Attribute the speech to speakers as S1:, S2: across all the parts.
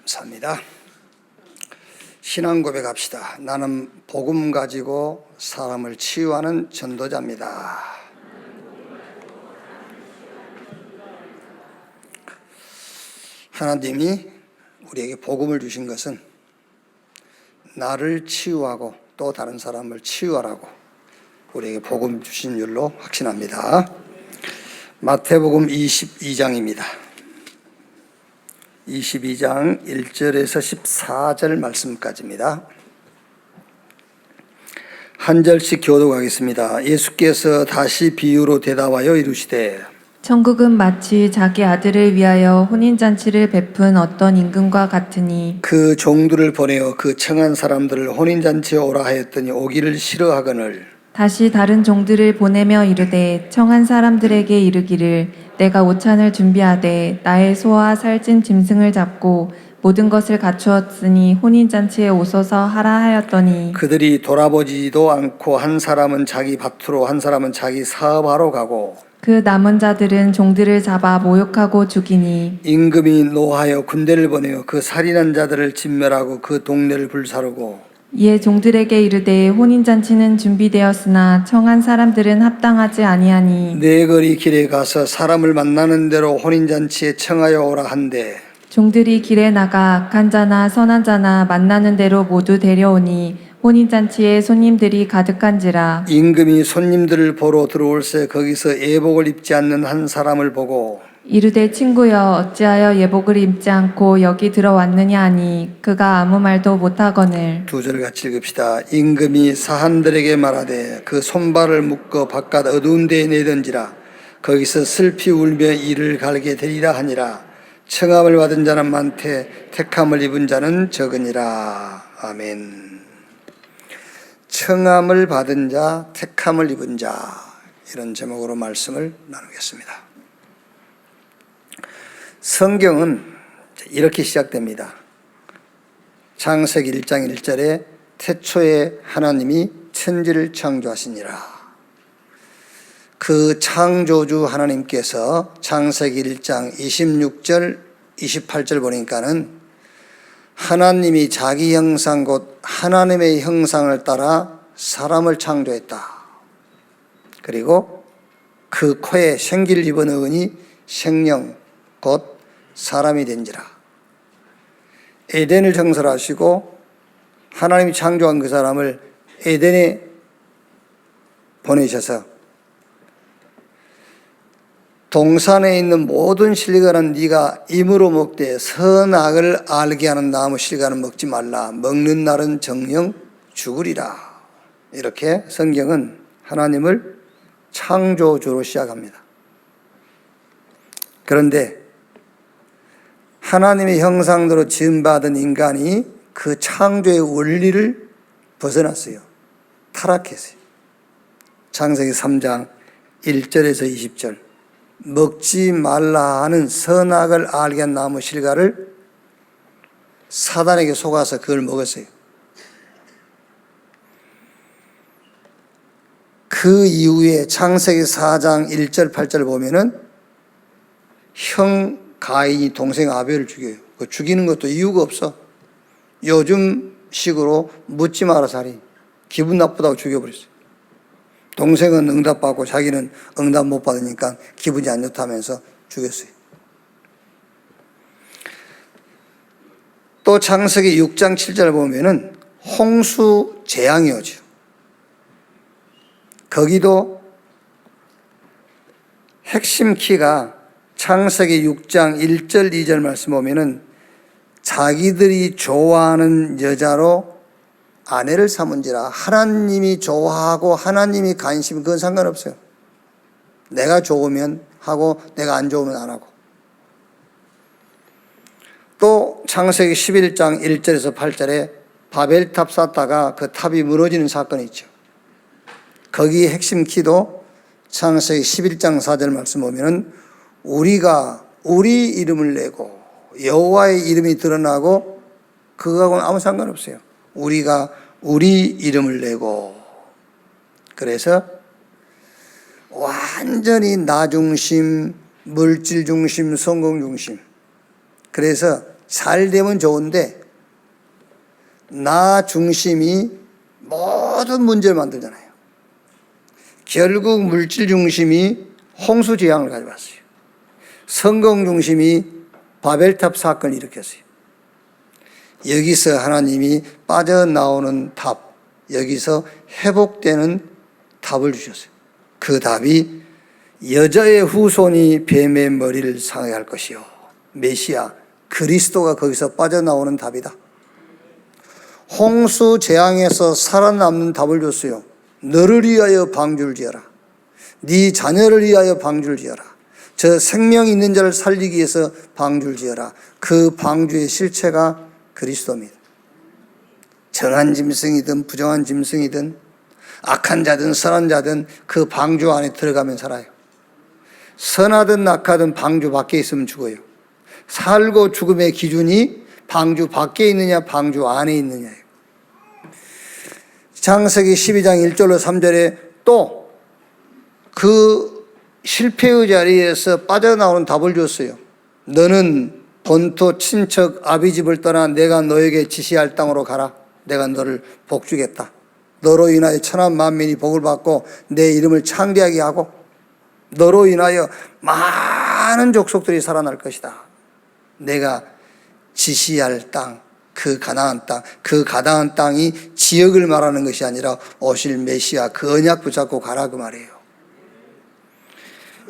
S1: 감사합니다. 신앙 고백합시다. 나는 복음 가지고 사람을 치유하는 전도자입니다. 하나님이 우리에게 복음을 주신 것은 나를 치유하고 또 다른 사람을 치유하라고 우리에게 복음 주신 줄로 확신합니다. 마태복음 22장입니다. 22장 1절에서 14절 말씀까지입니다. 한 절씩 교독하겠습니다. 예수께서 다시 비유로 대답하여 이르시되
S2: 천국은 마치 자기 아들을 위하여 혼인잔치를 베푼 어떤 임금과 같으니
S1: 그 종들을 보내어 그 청한 사람들을 혼인잔치에 오라 하였더니 오기를 싫어하거늘
S2: 다시 다른 종들을 보내며 이르되 청한 사람들에게 이르기를 내가 오찬을 준비하되 나의 소와 살찐 짐승을 잡고 모든 것을 갖추었으니 혼인잔치에 오소서 하라 하였더니
S1: 그들이 돌아보지도 않고 한 사람은 자기 밭으로 한 사람은 자기 사업하러 가고
S2: 그 남은 자들은 종들을 잡아 모욕하고 죽이니
S1: 임금이 노하여 군대를 보내어 그 살인한 자들을 진멸하고 그 동네를 불사르고
S2: 이에 종들에게 이르되 혼인잔치는 준비되었으나 청한 사람들은 합당하지 아니하니
S1: 네 거리 길에 가서 사람을 만나는 대로 혼인잔치에 청하여 오라 한대
S2: 종들이 길에 나가 악한 자나 선한 자나 만나는 대로 모두 데려오니 혼인잔치에 손님들이 가득한지라.
S1: 임금이 손님들을 보러 들어올새 거기서 예복을 입지 않는 한 사람을 보고
S2: 이르되 친구여 어찌하여 예복을 입지 않고 여기 들어왔느냐 하니 그가 아무 말도 못하거늘.
S1: 두 절 같이 읽읍시다. 임금이 사한들에게 말하되 그 손발을 묶어 바깥 어두운 데에 내던지라. 거기서 슬피 울며 이를 갈게 되리라 하니라. 청함을 받은 자는 많되 택함을 입은 자는 적으니라. 아멘. 청함을 받은 자, 택함을 입은 자, 이런 제목으로 말씀을 나누겠습니다. 성경은 이렇게 시작됩니다. 창세기 1장 1절에 태초에 하나님이 천지를 창조하시니라. 그 창조주 하나님께서 창세기 1장 26절 28절 보니까는 하나님이 자기 형상 곧 하나님의 형상을 따라 사람을 창조했다. 그리고 그 코에 생기를 집어넣으니 생명 곧 사람이 된지라. 에덴을 정설하시고 하나님이 창조한 그 사람을 에덴에 보내셔서 동산에 있는 모든 실과는 네가 임으로 먹되 선악을 알게 하는 나무 실과는 먹지 말라. 먹는 날은 정령 죽으리라. 이렇게 성경은 하나님을 창조주로 시작합니다. 그런데 하나님의 형상대로 지음받은 인간이 그 창조의 원리를 벗어났어요. 타락했어요. 창세기 3장 1절에서 20절 먹지 말라 하는 선악을 알게 한 나무 실과를 사단에게 속아서 그걸 먹었어요. 그 이후에 창세기 4장 1절 8절 보면은 형 가인이 동생 아벨을 죽여요. 그 죽이는 것도 이유가 없어. 요즘 식으로 묻지 마라 살인. 기분 나쁘다고 죽여버렸어요. 동생은 응답받고 자기는 응답 못 받으니까 기분이 안 좋다면서 죽였어요. 또 창세기 6장 7절 보면은 홍수 재앙이 오죠. 거기도 핵심 키가 창세기 6장 1절 2절 말씀 보면은 자기들이 좋아하는 여자로 아내를 삼은지라. 하나님이 좋아하고 하나님이 관심 그건 상관없어요. 내가 좋으면 하고 내가 안 좋으면 안 하고. 또 창세기 11장 1절에서 8절에 바벨탑 쌓다가 그 탑이 무너지는 사건이 있죠. 거기에 핵심 키도 창세기 11장 4절 말씀 보면은 우리가 우리 이름을 내고 여호와의 이름이 드러나고 그거하고는 아무 상관없어요. 우리가 우리 이름을 내고. 그래서 완전히 나 중심, 물질 중심, 성공 중심. 그래서 잘 되면 좋은데 나 중심이 모든 문제를 만들잖아요. 결국 물질 중심이 홍수 재앙을 가져왔어요. 성공 중심이 바벨탑 사건을 일으켰어요. 여기서 하나님이 빠져나오는 답, 여기서 회복되는 답을 주셨어요. 그 답이 여자의 후손이 뱀의 머리를 상하게 할 것이요. 메시아, 그리스도가 거기서 빠져나오는 답이다. 홍수 재앙에서 살아남는 답을 줬어요. 너를 위하여 방주를 지어라. 네 자녀를 위하여 방주를 지어라. 저 생명 있는 자를 살리기 위해서 방주를 지어라. 그 방주의 실체가 그리스도입니다. 정한 짐승이든 부정한 짐승이든 악한 자든 선한 자든 그 방주 안에 들어가면 살아요. 선하든 악하든 방주 밖에 있으면 죽어요. 살고 죽음의 기준이 방주 밖에 있느냐 방주 안에 있느냐예요. 창세기 12장 1절로 3절에 또 그 실패의 자리에서 빠져나오는 답을 줬어요. 너는 본토 친척 아비집을 떠나 내가 너에게 지시할 땅으로 가라. 내가 너를 복주겠다. 너로 인하여 천한 만민이 복을 받고 내 이름을 창대하게 하고 너로 인하여 많은 족속들이 살아날 것이다. 내가 지시할 땅, 그 가나안 땅, 그 가나안 땅이 지역을 말하는 것이 아니라 오실 메시아 그 언약 붙잡고 가라 그 말이에요.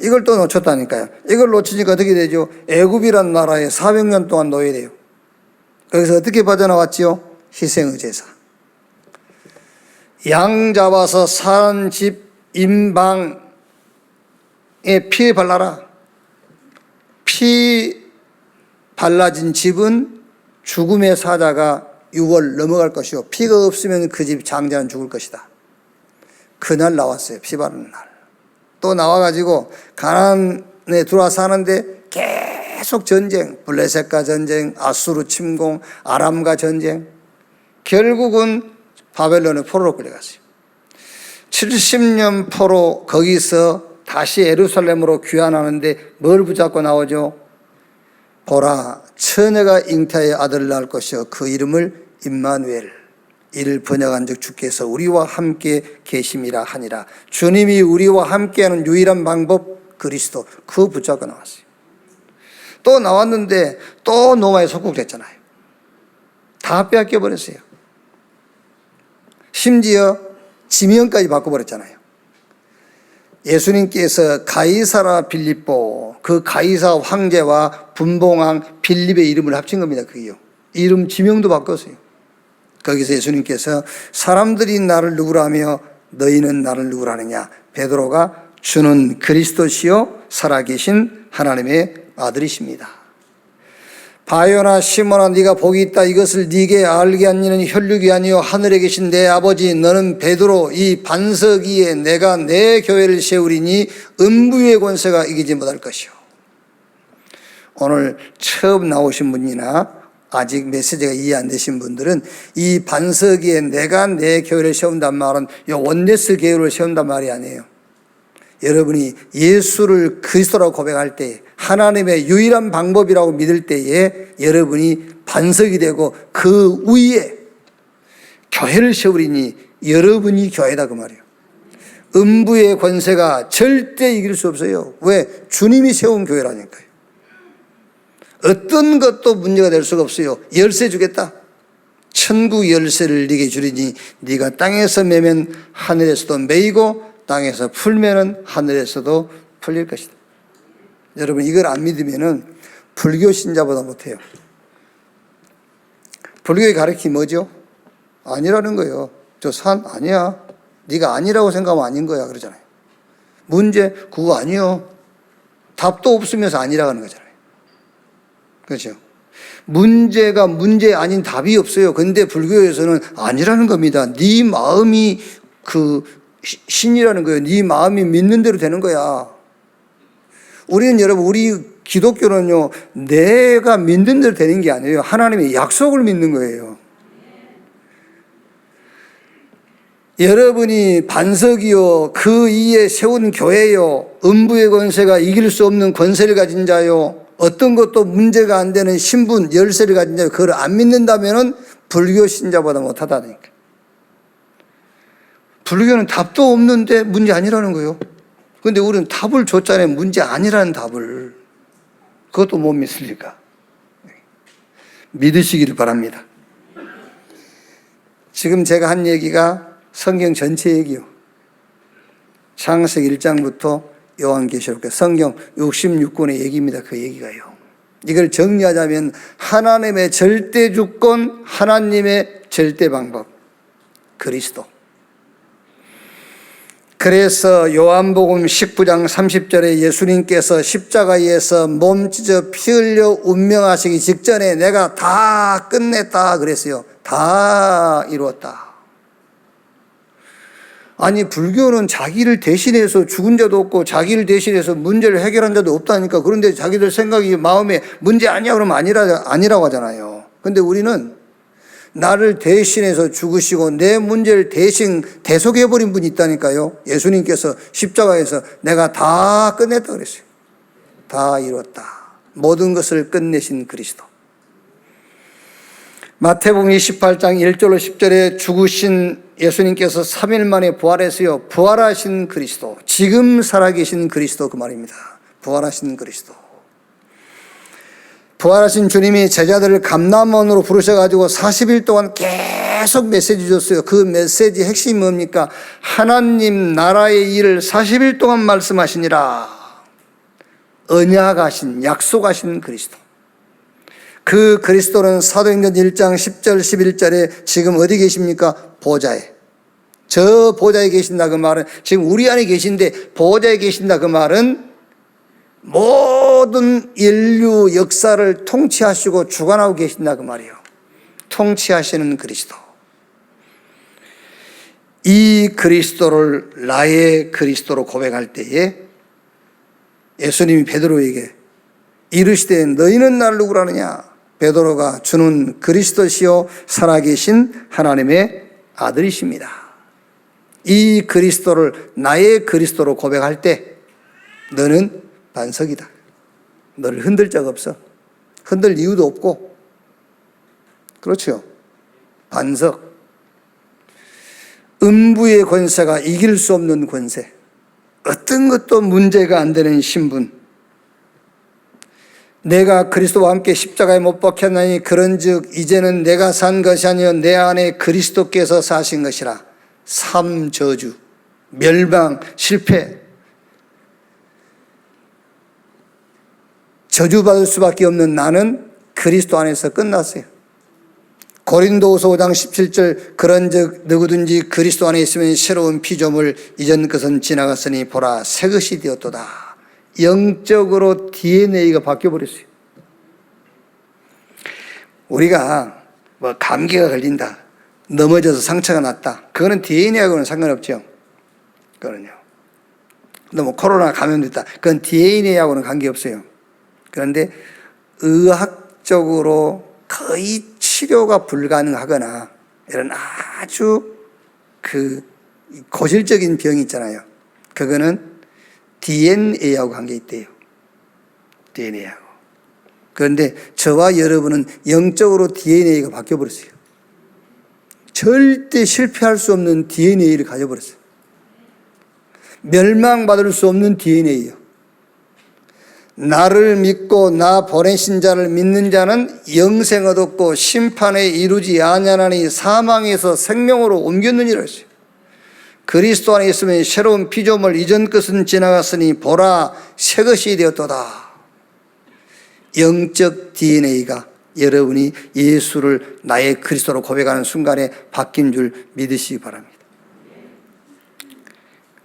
S1: 이걸 또 놓쳤다니까요. 이걸 놓치니까 어떻게 되죠? 애굽이란 나라에 400년 동안 놓여야 돼요. 거기서 어떻게 빠져나왔지요? 희생의 제사. 양 잡아서 산 집 임방에 피 발라라. 피 발라진 집은 죽음의 사자가 6월 넘어갈 것이요. 피가 없으면 그 집 장자는 죽을 것이다. 그날 나왔어요. 피 바르는 날. 또 나와가지고 가나안에 들어와 사는데 계속 전쟁, 블레셋과 전쟁, 아수르 침공, 아람과 전쟁. 결국은 바벨론의 포로로 끌려갔어요. 70년 포로 거기서 다시 예루살렘으로 귀환하는데 뭘 붙잡고 나오죠? 보라, 처녀가 잉태하여 아들을 낳을 것이요 그 이름을 임마누엘. 이를 번역한 즉 주께서 우리와 함께 계심이라 하니라. 주님이 우리와 함께하는 유일한 방법 그리스도. 그거 붙잡고 나왔어요. 또 나왔는데 또 로마에 속국됐잖아요. 다 빼앗겨 버렸어요. 심지어 지명까지 바꿔버렸잖아요. 예수님께서 가이사라 빌립보, 그 가이사 황제와 분봉왕 빌립의 이름을 합친 겁니다. 그게요. 이름 지명도 바꿨어요. 거기서 예수님께서 사람들이 나를 누구라 하며 너희는 나를 누구라 하느냐. 베드로가 주는 그리스도시요 살아계신 하나님의 아들이십니다. 바요나 시몬아 네가 복이 있다. 이것을 네게 알게 한 이는 혈육이 아니요 하늘에 계신 내 아버지. 너는 베드로 이 반석 위에 내가 내 교회를 세우리니 음부의 권세가 이기지 못할 것이요. 오늘 처음 나오신 분이나 아직 메시지가 이해 안 되신 분들은 이 반석 위에 내가 내 교회를 세운단 말은 이 원네스 교회를 세운단 말이 아니에요. 여러분이 예수를 그리스도라고 고백할 때 하나님의 유일한 방법이라고 믿을 때에 여러분이 반석이 되고 그 위에 교회를 세우리니 여러분이 교회다 그 말이에요. 음부의 권세가 절대 이길 수 없어요. 왜? 주님이 세운 교회라니까요. 어떤 것도 문제가 될 수가 없어요. 열쇠 주겠다. 천국 열쇠를 네게 주리니 네가 땅에서 매면 하늘에서도 매이고 땅에서 풀면은 하늘에서도 풀릴 것이다. 여러분 이걸 안 믿으면은 불교 신자보다 못해요. 불교의 가르침이 뭐죠? 아니라는 거예요. 저 산 아니야. 네가 아니라고 생각하면 아닌 거야 그러잖아요. 문제 그거 아니요. 답도 없으면서 아니라고 하는 거잖아요. 그렇죠? 문제가 문제 아닌 답이 없어요. 그런데 불교에서는 아니라는 겁니다. 네 마음이 그 신이라는 거예요. 네 마음이 믿는 대로 되는 거야. 우리는 여러분 우리 기독교는요 내가 믿는 대로 되는 게 아니에요. 하나님의 약속을 믿는 거예요. 여러분이 반석이요 그 위에 세운 교회요 음부의 권세가 이길 수 없는 권세를 가진 자요 어떤 것도 문제가 안 되는 신분, 열쇠를 가진 자, 그걸 안 믿는다면은 불교 신자보다 못하다니까. 불교는 답도 없는데 문제 아니라는 거예요. 근데 우리는 답을 줬잖아요. 문제 아니라는 답을. 그것도 못 믿습니까? 믿으시기를 바랍니다. 지금 제가 한 얘기가 성경 전체 얘기요. 창세기 1장부터 요한계시록, 성경 66권의 얘기입니다. 그 얘기가요. 이걸 정리하자면 하나님의 절대 주권, 하나님의 절대 방법, 그리스도. 그래서 요한복음 19장 30절에 예수님께서 십자가에서 몸 찢어 피 흘려 운명하시기 직전에 내가 다 끝냈다 그랬어요. 다 이루었다. 아니, 불교는 자기를 대신해서 죽은 자도 없고 자기를 대신해서 문제를 해결한 자도 없다니까. 그런데 자기들 생각이 마음에 문제 아니야 그러면 아니라고 하잖아요. 근데 우리는 나를 대신해서 죽으시고 내 문제를 대신 대속해버린 분이 있다니까요. 예수님께서 십자가에서 내가 다 끝냈다 그랬어요. 다 이뤘다. 모든 것을 끝내신 그리스도. 마태복음 28장 1절로 10절에 죽으신 예수님께서 3일 만에 부활했어요. 부활하신 그리스도. 지금 살아계신 그리스도 그 말입니다. 부활하신 그리스도. 부활하신 주님이 제자들을 감람원으로 부르셔가지고 40일 동안 계속 메시지 줬어요. 그 메시지 핵심이 뭡니까? 하나님 나라의 일을 40일 동안 말씀하시니라. 언약하신, 약속하신 그리스도. 그 그리스도는 사도행전 1장 10절 11절에 지금 어디 계십니까? 보좌에. 저 보좌에 계신다 그 말은 지금 우리 안에 계신데 보좌에 계신다 그 말은 모든 인류 역사를 통치하시고 주관하고 계신다 그 말이에요. 통치하시는 그리스도. 이 그리스도를 나의 그리스도로 고백할 때에 예수님이 베드로에게 이르시되 너희는 나를 누구라 하느냐? 베드로가 주는 그리스도시요 살아계신 하나님의 아들이십니다. 이 그리스도를 나의 그리스도로 고백할 때 너는 반석이다. 너를 흔들 적 없어. 흔들 이유도 없고. 그렇죠. 반석. 음부의 권세가 이길 수 없는 권세. 어떤 것도 문제가 안 되는 신분. 내가 그리스도와 함께 십자가에 못 박혔나니 그런즉 이제는 내가 산 것이 아니요 내 안에 그리스도께서 사신 것이라. 삶 저주, 멸망, 실패, 저주받을 수밖에 없는 나는 그리스도 안에서 끝났어요. 고린도후서 5장 17절 그런즉 누구든지 그리스도 안에 있으면 새로운 피조물 이전 것은 지나갔으니 보라 새 것이 되었도다. 영적으로 DNA가 바뀌어버렸어요. 우리가 뭐 감기가 걸린다, 넘어져서 상처가 났다, 그거는 DNA하고는 상관없죠. 그거는요. 뭐 코로나 감염됐다, 그건 DNA하고는 관계없어요. 그런데 의학적으로 거의 치료가 불가능하거나 이런 아주 고질적인 병이 있잖아요. 그거는 DNA하고 관계 있대요. DNA하고. 그런데 저와 여러분은 영적으로 DNA가 바뀌어버렸어요. 절대 실패할 수 없는 DNA를 가져버렸어요. 멸망받을 수 없는 DNA예요. 나를 믿고 나 보내신 자를 믿는 자는 영생을 얻고 심판에 이르지 아니하나니 사망에서 생명으로 옮겼느니라 했어요. 그리스도 안에 있으면 새로운 피조물 이전 것은 지나갔으니 보라 새 것이 되었도다. 영적 DNA가 여러분이 예수를 나의 그리스도로 고백하는 순간에 바뀐 줄 믿으시기 바랍니다.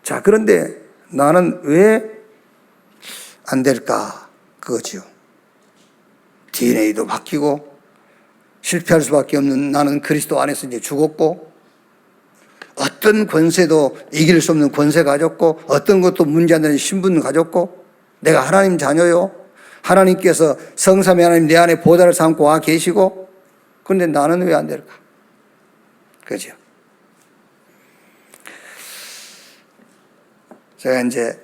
S1: 자, 그런데 나는 왜 안 될까? 그거죠. DNA도 바뀌고 실패할 수밖에 없는 나는 그리스도 안에서 이제 죽었고 어떤 권세도 이길 수 없는 권세 가졌고 어떤 것도 문제 안 되는 신분 가졌고 내가 하나님 자녀요. 하나님께서 성삼위 하나님 내 안에 보좌를 삼고 와 계시고 그런데 나는 왜 안 될까? 그죠? 제가 이제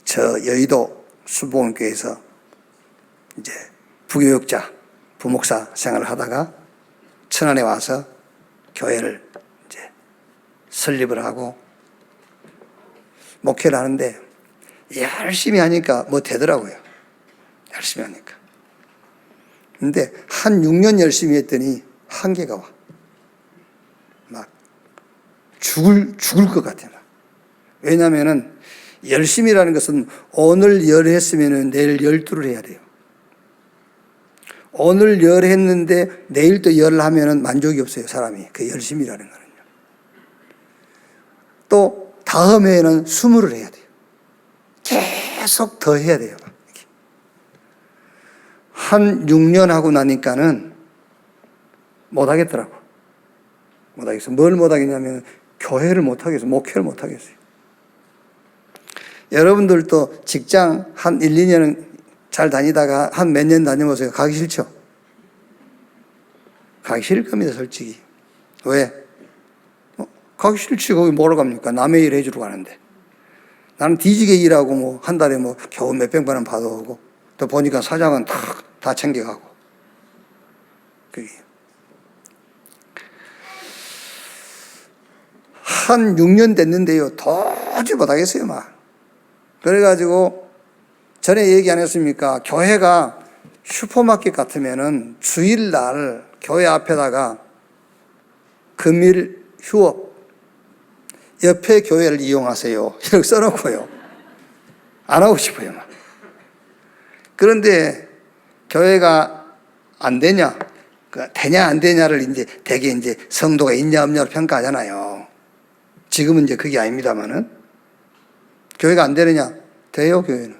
S1: 저 여의도 수복음교회에서 이제 부교육자, 부목사 생활을 하다가 천안에 와서 교회를 이제 설립을 하고 목회를 하는데 열심히 하니까 뭐 되더라고요. 열심히 하니까. 근데 한 6년 열심히 했더니 한계가 와. 막 죽을 것 같아. 막. 왜냐면은 열심히라는 것은 오늘 열 했으면 내일 12를 해야 돼요. 오늘 열 했는데 내일 또 열 하면은 만족이 없어요, 사람이. 그 열심이라는 거는요. 또 다음 해에는 20을 해야 돼요. 계속 더 해야 돼요. 한 6년 하고 나니까는 못 하겠더라고. 못 하겠어. 뭘 못 하겠냐면 교회를 못 하겠어. 목회를 못 하겠어요. 여러분들도 직장 한 1, 2년은 잘 다니다가 한 몇 년 다녀보세요. 가기 싫죠? 가기 싫을 겁니다, 솔직히. 왜? 가기 싫지. 거기 뭐로 갑니까? 남의 일 해주러 가는데. 나는 뒤지게 일하고 뭐 한 달에 뭐 겨우 몇백만 원 받아오고 또 보니까 사장은 다 챙겨가고. 그게. 한 6년 됐는데요. 도저히 못하겠어요, 막. 그래가지고 전에 얘기 안 했습니까? 교회가 슈퍼마켓 같으면은 주일날 교회 앞에다가 금일 휴업, 옆에 교회를 이용하세요. 이렇게 써놓고요. 안 하고 싶어요, 막. 그런데 교회가 안 되냐, 되냐 안 되냐를 이제 되게 이제 성도가 있냐 없냐로 평가하잖아요. 지금은 이제 그게 아닙니다만은 교회가 안 되느냐? 돼요, 교회는.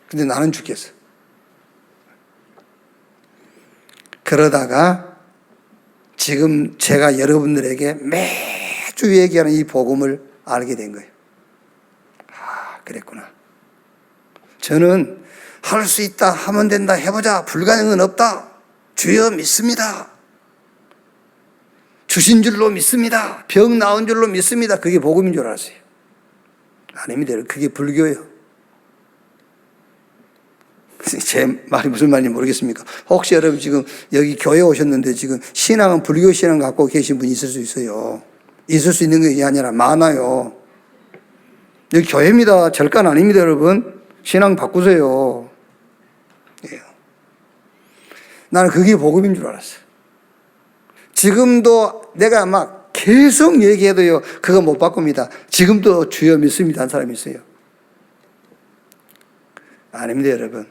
S1: 근데 나는 죽겠어. 그러다가 지금 제가 여러분들에게 매주 얘기하는 이 복음을 알게 된 거예요. 아, 그랬구나. 저는 할 수 있다, 하면 된다, 해보자, 불가능은 없다. 주여 믿습니다. 주신 줄로 믿습니다. 병 나은 줄로 믿습니다. 그게 복음인 줄 알았어요. 아닙니다. 그게 불교예요. 제 말이 무슨 말인지 모르겠습니까? 혹시 여러분 지금 여기 교회 오셨는데 지금 신앙은 불교 신앙 갖고 계신 분이 있을 수 있어요. 있을 수 있는 게 아니라 많아요. 여기 교회입니다. 절간 아닙니다, 여러분. 신앙 바꾸세요. 예. 나는 그게 복음인 줄 알았어요. 지금도 내가 막 계속 얘기해도요, 그거 못 바꿉니다. 지금도 주여 믿습니다 한 사람이 있어요. 아닙니다, 여러분.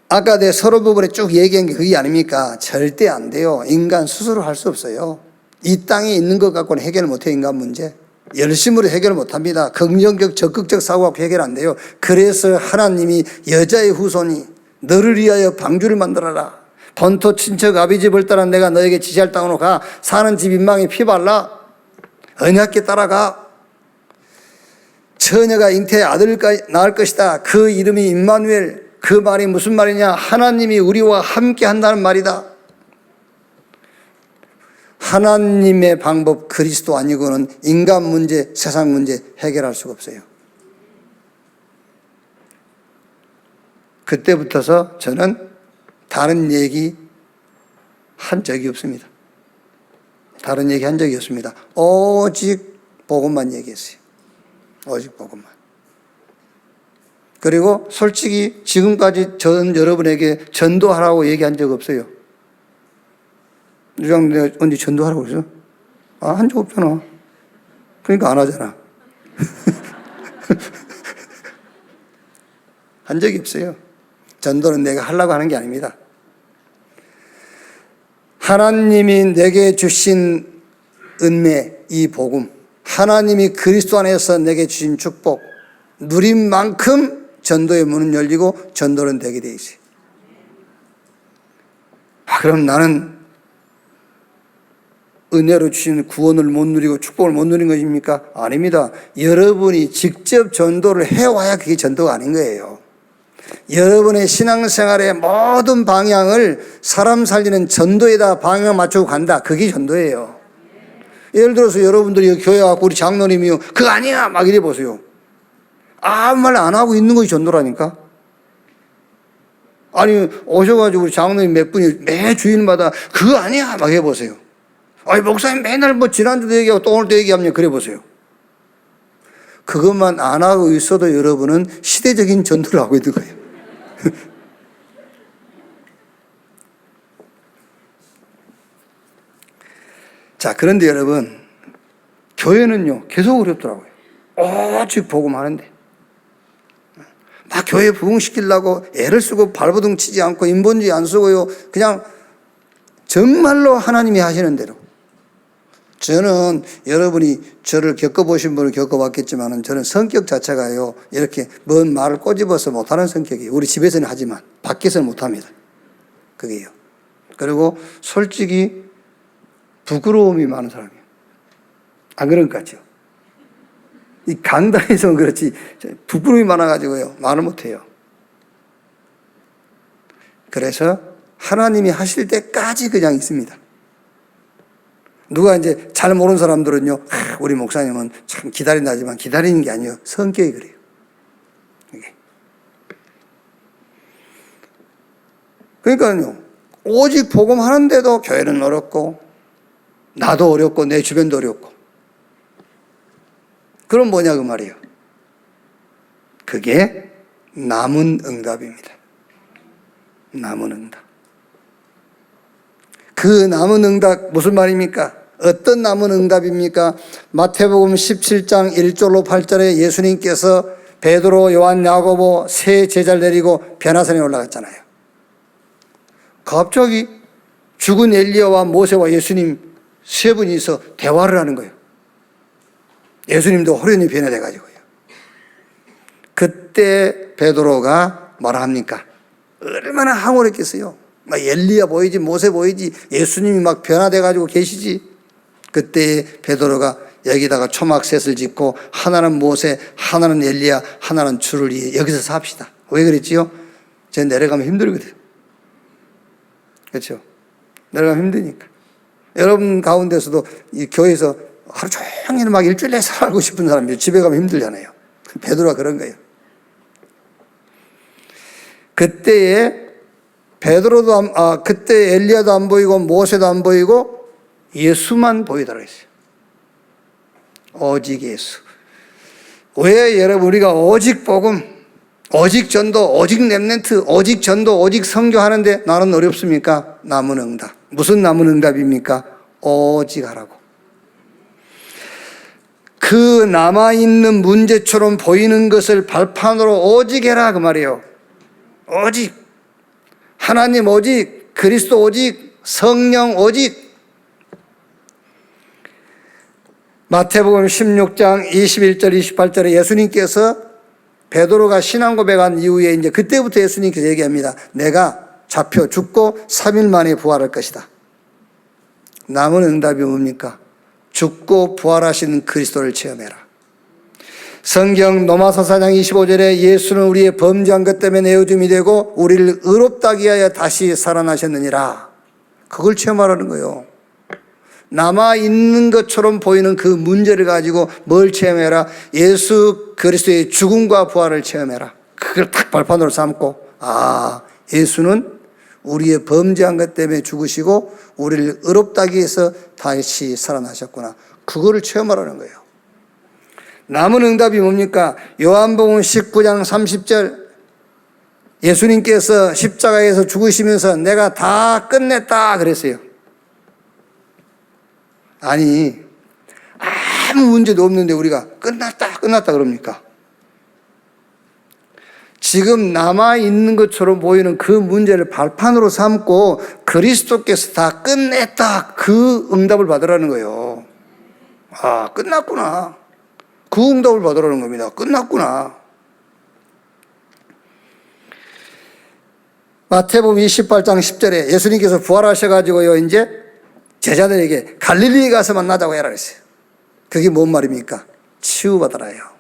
S1: 아까 내 서론 부분에 쭉 얘기한 게 그게 아닙니까? 절대 안 돼요. 인간 스스로 할 수 없어요. 이 땅에 있는 것 갖고는 해결 못해요, 인간 문제. 열심으로 해결 못합니다. 긍정적, 적극적 사고가 해결 안 돼요. 그래서 하나님이 여자의 후손이 너를 위하여 방주를 만들어라. 본토 친척 아비집을 따라 내가 너에게 지시할 땅으로 가. 사는 집 인망에 피 발라. 언약궤 따라가. 처녀가 잉태의 아들을 낳을 것이다. 그 이름이 임마누엘. 그 말이 무슨 말이냐? 하나님이 우리와 함께 한다는 말이다. 하나님의 방법 그리스도 아니고는 인간 문제, 세상 문제 해결할 수가 없어요. 그때부터서 저는 다른 얘기 한 적이 없습니다. 다른 얘기 한 적이 없습니다. 오직 복음만 얘기했어요. 오직 복음만. 그리고 솔직히 지금까지 전 여러분에게 전도하라고 얘기한 적 없어요. 유장 내가 언제 전도하라고 그랬어? 아, 한 적 없잖아. 그러니까 안 하잖아. 한 적이 없어요. 전도는 내가 하려고 하는 게 아닙니다. 하나님이 내게 주신 은혜, 이 복음, 하나님이 그리스도 안에서 내게 주신 축복, 누린 만큼 전도의 문은 열리고 전도는 되게 돼 있어요. 아, 그럼 나는 은혜로 주신 구원을 못 누리고 축복을 못 누린 것입니까? 아닙니다. 여러분이 직접 전도를 해와야 그게 전도가 아닌 거예요. 여러분의 신앙생활의 모든 방향을 사람 살리는 전도에다 방향을 맞추고 간다. 그게 전도예요. 예를 들어서 여러분들이 교회 와서 우리 장로님이요, 그거 아니야! 막 이래 보세요. 아무 말 안 하고 있는 것이 전도라니까. 아니, 오셔가지고 우리 장로님 몇 분이 매 주일마다 그거 아니야 막 해보세요. 아니, 목사님 맨날 뭐 지난주도 얘기하고 또 오늘도 얘기하면 그래 보세요. 그것만 안 하고 있어도 여러분은 시대적인 전도를 하고 있는 거예요. 자, 그런데 여러분, 교회는요, 계속 어렵더라고요. 오직 복음하는데. 막 교회 부흥시키려고 애를 쓰고 발버둥 치지 않고 인본주의 안 쓰고요. 그냥 정말로 하나님이 하시는 대로. 저는 여러분이 저를 겪어보신 분을 겪어봤겠지만 저는 성격 자체가요, 이렇게 먼 말을 꼬집어서 못하는 성격이에요. 우리 집에서는 하지만 밖에서는 못합니다. 그게요. 그리고 솔직히 부끄러움이 많은 사람이에요. 안 그런 것 같죠? 이 강단에서는 그렇지 부끄러움이 많아가지고요, 말을 못해요. 그래서 하나님이 하실 때까지 그냥 있습니다. 누가 이제 잘 모르는 사람들은요, 우리 목사님은 참 기다린다지만 기다리는 게 아니에요. 성격이 그래요. 이게. 그러니까요, 오직 복음하는데도 교회는 어렵고 나도 어렵고 내 주변도 어렵고. 그럼 뭐냐 그 말이에요. 그게 남은 응답입니다. 남은 응답. 그 남은 응답 무슨 말입니까? 어떤 남은 응답입니까? 마태복음 17장 1절로 8절에 예수님께서 베드로, 요한, 야고보 세 제자를 데리고 변화산에 올라갔잖아요. 갑자기 죽은 엘리야와 모세와 예수님 세 분이서 대화를 하는 거예요. 예수님도 호련히 변화돼 가지고요. 그때 베드로가 뭐라 합니까? 얼마나 황홀했겠어요. 막 엘리야 보이지, 모세 보이지, 예수님이 막 변화돼 가지고 계시지. 그때 베드로가 여기다가 초막셋을 짓고 하나는 모세, 하나는 엘리야, 하나는 주를 위해 여기서 삽시다. 왜 그랬지요? 저 내려가면 힘들거든요. 그렇죠? 내려가면 힘드니까. 여러분 가운데서도 이 교회에서 하루 종일 막 일주일 내에 살고 싶은 사람이 집에 가면 힘들잖아요. 베드로가 그런 거예요. 그때에 베드로도 그때 엘리야도 안 보이고 모세도 안 보이고 예수만 보이더라 했어요. 오직 예수. 왜 여러분 우리가 오직 복음, 오직 전도, 오직 렘넌트, 오직 전도, 오직 선교하는데 나는 어렵습니까? 남은 응답. 무슨 남은 응답입니까? 오직 하라고. 그 남아있는 문제처럼 보이는 것을 발판으로 오직 해라 그 말이에요. 오직 하나님 오직, 그리스도 오직, 성령 오직. 마태복음 16장 21절 28절에 예수님께서 베드로가 신앙 고백한 이후에 이제 그때부터 예수님께서 얘기합니다. 내가 잡혀 죽고 3일 만에 부활할 것이다. 남은 응답이 뭡니까? 죽고 부활하시는 그리스도를 체험해라. 성경 로마서 4장 25절에 예수는 우리의 범죄한 것 때문에 내어줌이 되고 우리를 의롭다기 위하여 다시 살아나셨느니라. 그걸 체험하라는 거예요. 남아있는 것처럼 보이는 그 문제를 가지고 뭘 체험해라? 예수 그리스도의 죽음과 부활을 체험해라. 그걸 딱 발판으로 삼고, 예수는 우리의 범죄한 것 때문에 죽으시고 우리를 의롭다기 위해서 다시 살아나셨구나. 그거를 체험하라는 거예요. 남은 응답이 뭡니까? 요한복음 19장 30절 예수님께서 십자가에서 죽으시면서 내가 다 끝냈다 그랬어요. 아니, 아무 문제도 없는데 우리가 끝났다 그럽니까? 지금 남아있는 것처럼 보이는 그 문제를 발판으로 삼고 그리스도께서 다 끝냈다 그 응답을 받으라는 거예요. 끝났구나. 그 응답을 받으라는 겁니다. 끝났구나. 마태복음 28장 10절에 예수님께서 부활하셔가지고요, 이제 제자들에게 갈릴리에 가서 만나자고 해라 그랬어요. 그게 뭔 말입니까? 치유받아라요.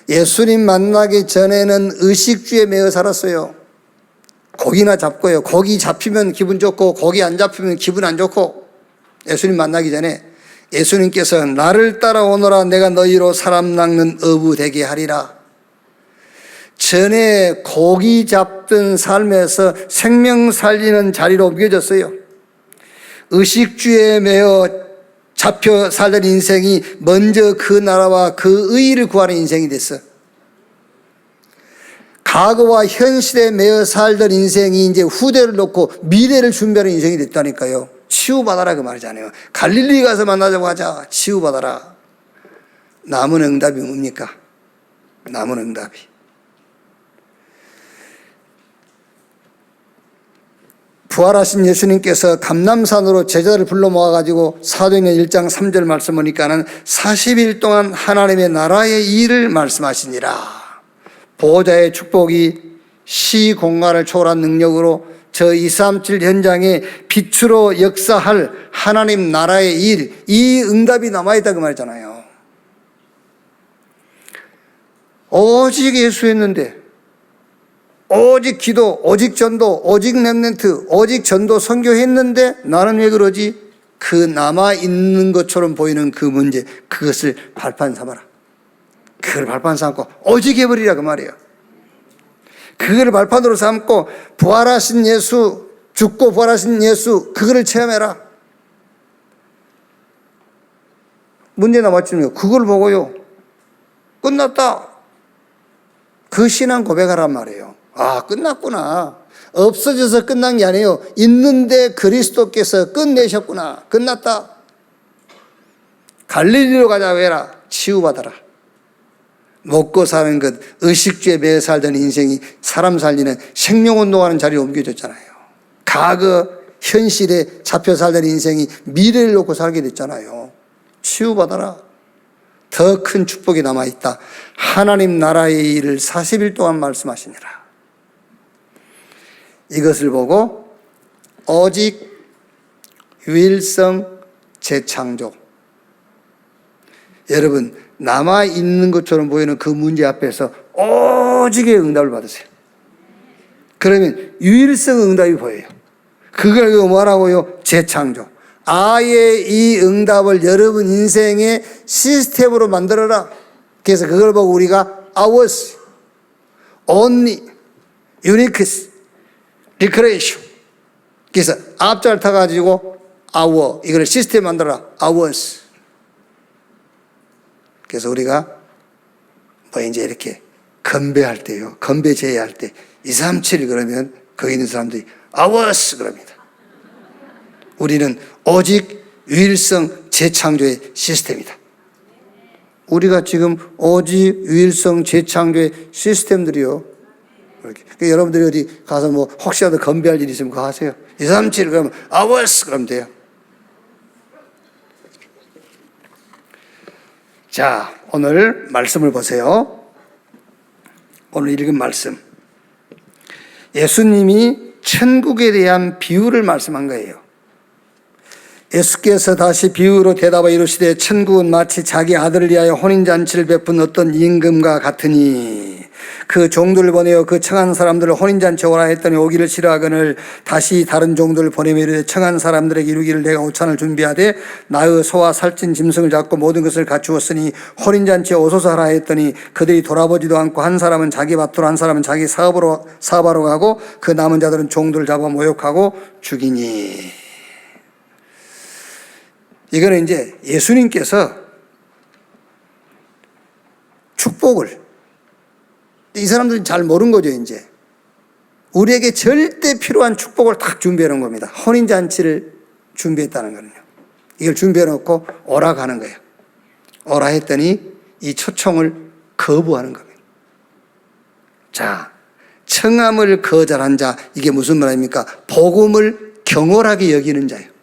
S1: 예수님 만나기 전에는 의식주에 매여 살았어요. 고기나 잡고요. 고기 잡히면 기분 좋고 고기 안 잡히면 기분 안 좋고. 예수님 만나기 전에 예수님께서 나를 따라오너라 내가 너희로 사람 낚는 어부 되게 하리라. 전에 고기 잡던 삶에서 생명 살리는 자리로 옮겨졌어요. 의식주에 매여 잡혀 살던 인생이 먼저 그 나라와 그 의를 구하는 인생이 됐어. 과거와 현실에 매여 살던 인생이 이제 후대를 놓고 미래를 준비하는 인생이 됐다니까요. 치유받아라 그 말이잖아요. 갈릴리 가서 만나자고 하자. 치유받아라. 남은 응답이 뭡니까? 남은 응답이. 부활하신 예수님께서 감람산으로 제자를 불러 모아가지고 사도행전 1장 3절 말씀 보니까는 40일 동안 하나님의 나라의 일을 말씀하시니라. 보호자의 축복이 시공간을 초월한 능력으로 저 237 현장에 빛으로 역사할 하나님 나라의 일, 이 응답이 남아있다 그 말이잖아요. 오직 예수 했는데, 오직 기도, 오직 전도, 오직 렘넌트, 오직 전도 선교했는데 나는 왜 그러지? 그 남아있는 것처럼 보이는 그 문제, 그것을 발판 삼아라. 그걸 발판 삼고 오직 해버리라 그 말이에요. 그걸 발판으로 삼고 부활하신 예수, 죽고 부활하신 예수, 그거를 체험해라. 문제 남았죠. 그걸 보고요, 끝났다. 그 신앙 고백하란 말이에요. 아, 끝났구나. 없어져서 끝난 게 아니에요. 있는데 그리스도께서 끝내셨구나. 끝났다. 갈릴리로 가자고 해라. 치유받아라. 먹고 사는 것, 의식주에 매여 살던 인생이 사람 살리는 생명운동하는 자리에 옮겨졌잖아요. 과거, 현실에 잡혀 살던 인생이 미래를 놓고 살게 됐잖아요. 치유받아라. 더 큰 축복이 남아있다. 하나님 나라의 일을 40일 동안 말씀하시니라. 이것을 보고 오직 유일성 재창조. 여러분, 남아있는 것처럼 보이는 그 문제 앞에서 오직의 응답을 받으세요. 그러면 유일성 응답이 보여요. 그걸 뭐라고요? 재창조. 아예 이 응답을 여러분 인생의 시스템으로 만들어라. 그래서 그걸 보고 우리가 ours, only, uniqueness, recreation. 그래서 앞자를 타가지고 our, 이걸 시스템 만들어라. ours. 그래서 우리가 뭐 이제 이렇게 건배할 때요, 건배 제의할 때 237 그러면 거기 있는 사람들이 ours 그럽니다. 우리는 오직 유일성 재창조의 시스템이다. 우리가 지금 오직 유일성 재창조의 시스템들이요. 그러니까 여러분들이 어디 가서 뭐 혹시라도 건배할 일이 있으면 그거 하세요. 237 그러면 ours 그러면 돼요. 자, 오늘 말씀을 보세요. 오늘 읽은 말씀. 예수님이 천국에 대한 비유를 말씀한 거예요. 예수께서 다시 비유로 대답하여 이르시되 천국은 마치 자기 아들을 위하여 혼인잔치를 베푼 어떤 임금과 같으니 그 종들을 보내어 그 청한 사람들을 혼인잔치에 오라 했더니 오기를 싫어하거늘 다시 다른 종들을 보내며 이르되 청한 사람들에게 이루기를 내가 오찬을 준비하되 나의 소와 살찐 짐승을 잡고 모든 것을 갖추었으니 혼인잔치에 오소서 하라 했더니 그들이 돌아보지도 않고 한 사람은 자기 밭으로 한 사람은 자기 사업하러 가고 그 남은 자들은 종들을 잡아 모욕하고 죽이니. 이거는 이제 예수님께서 축복을, 이 사람들은 잘 모르는 거죠. 이제 우리에게 절대 필요한 축복을 딱 준비해 놓은 겁니다. 혼인잔치를 준비했다는 거는요. 이걸 준비해 놓고 오라 가는 거예요. 오라 했더니 이 초청을 거부하는 겁니다. 자, 청함을 거절한 자, 이게 무슨 말입니까? 복음을 경홀하게 여기는 자예요.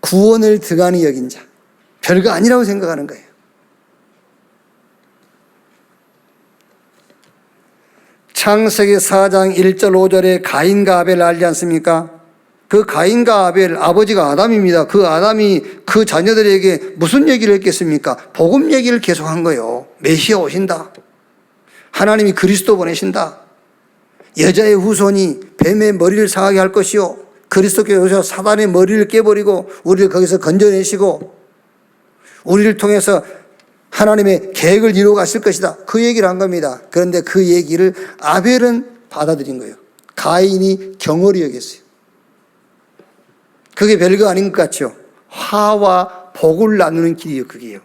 S1: 구원을 등한히 여긴 자, 별거 아니라고 생각하는 거예요. 창세기 4장 1절 5절에 가인과 아벨 알지 않습니까? 그 가인과 아벨, 아버지가 아담입니다. 그 아담이 그 자녀들에게 무슨 얘기를 했겠습니까? 복음 얘기를 계속한 거예요. 메시아 오신다. 하나님이 그리스도 보내신다. 여자의 후손이 뱀의 머리를 상하게 할 것이요, 그리스도께서 오셔서 사단의 머리를 깨버리고 우리를 거기서 건져내시고 우리를 통해서 하나님의 계획을 이루어 갔을 것이다. 그 얘기를 한 겁니다. 그런데 그 얘기를 아벨은 받아들인 거예요. 가인이 경홀히 여겼어요. 그게 별거 아닌 것 같죠? 화와 복을 나누는 길이요, 그게요.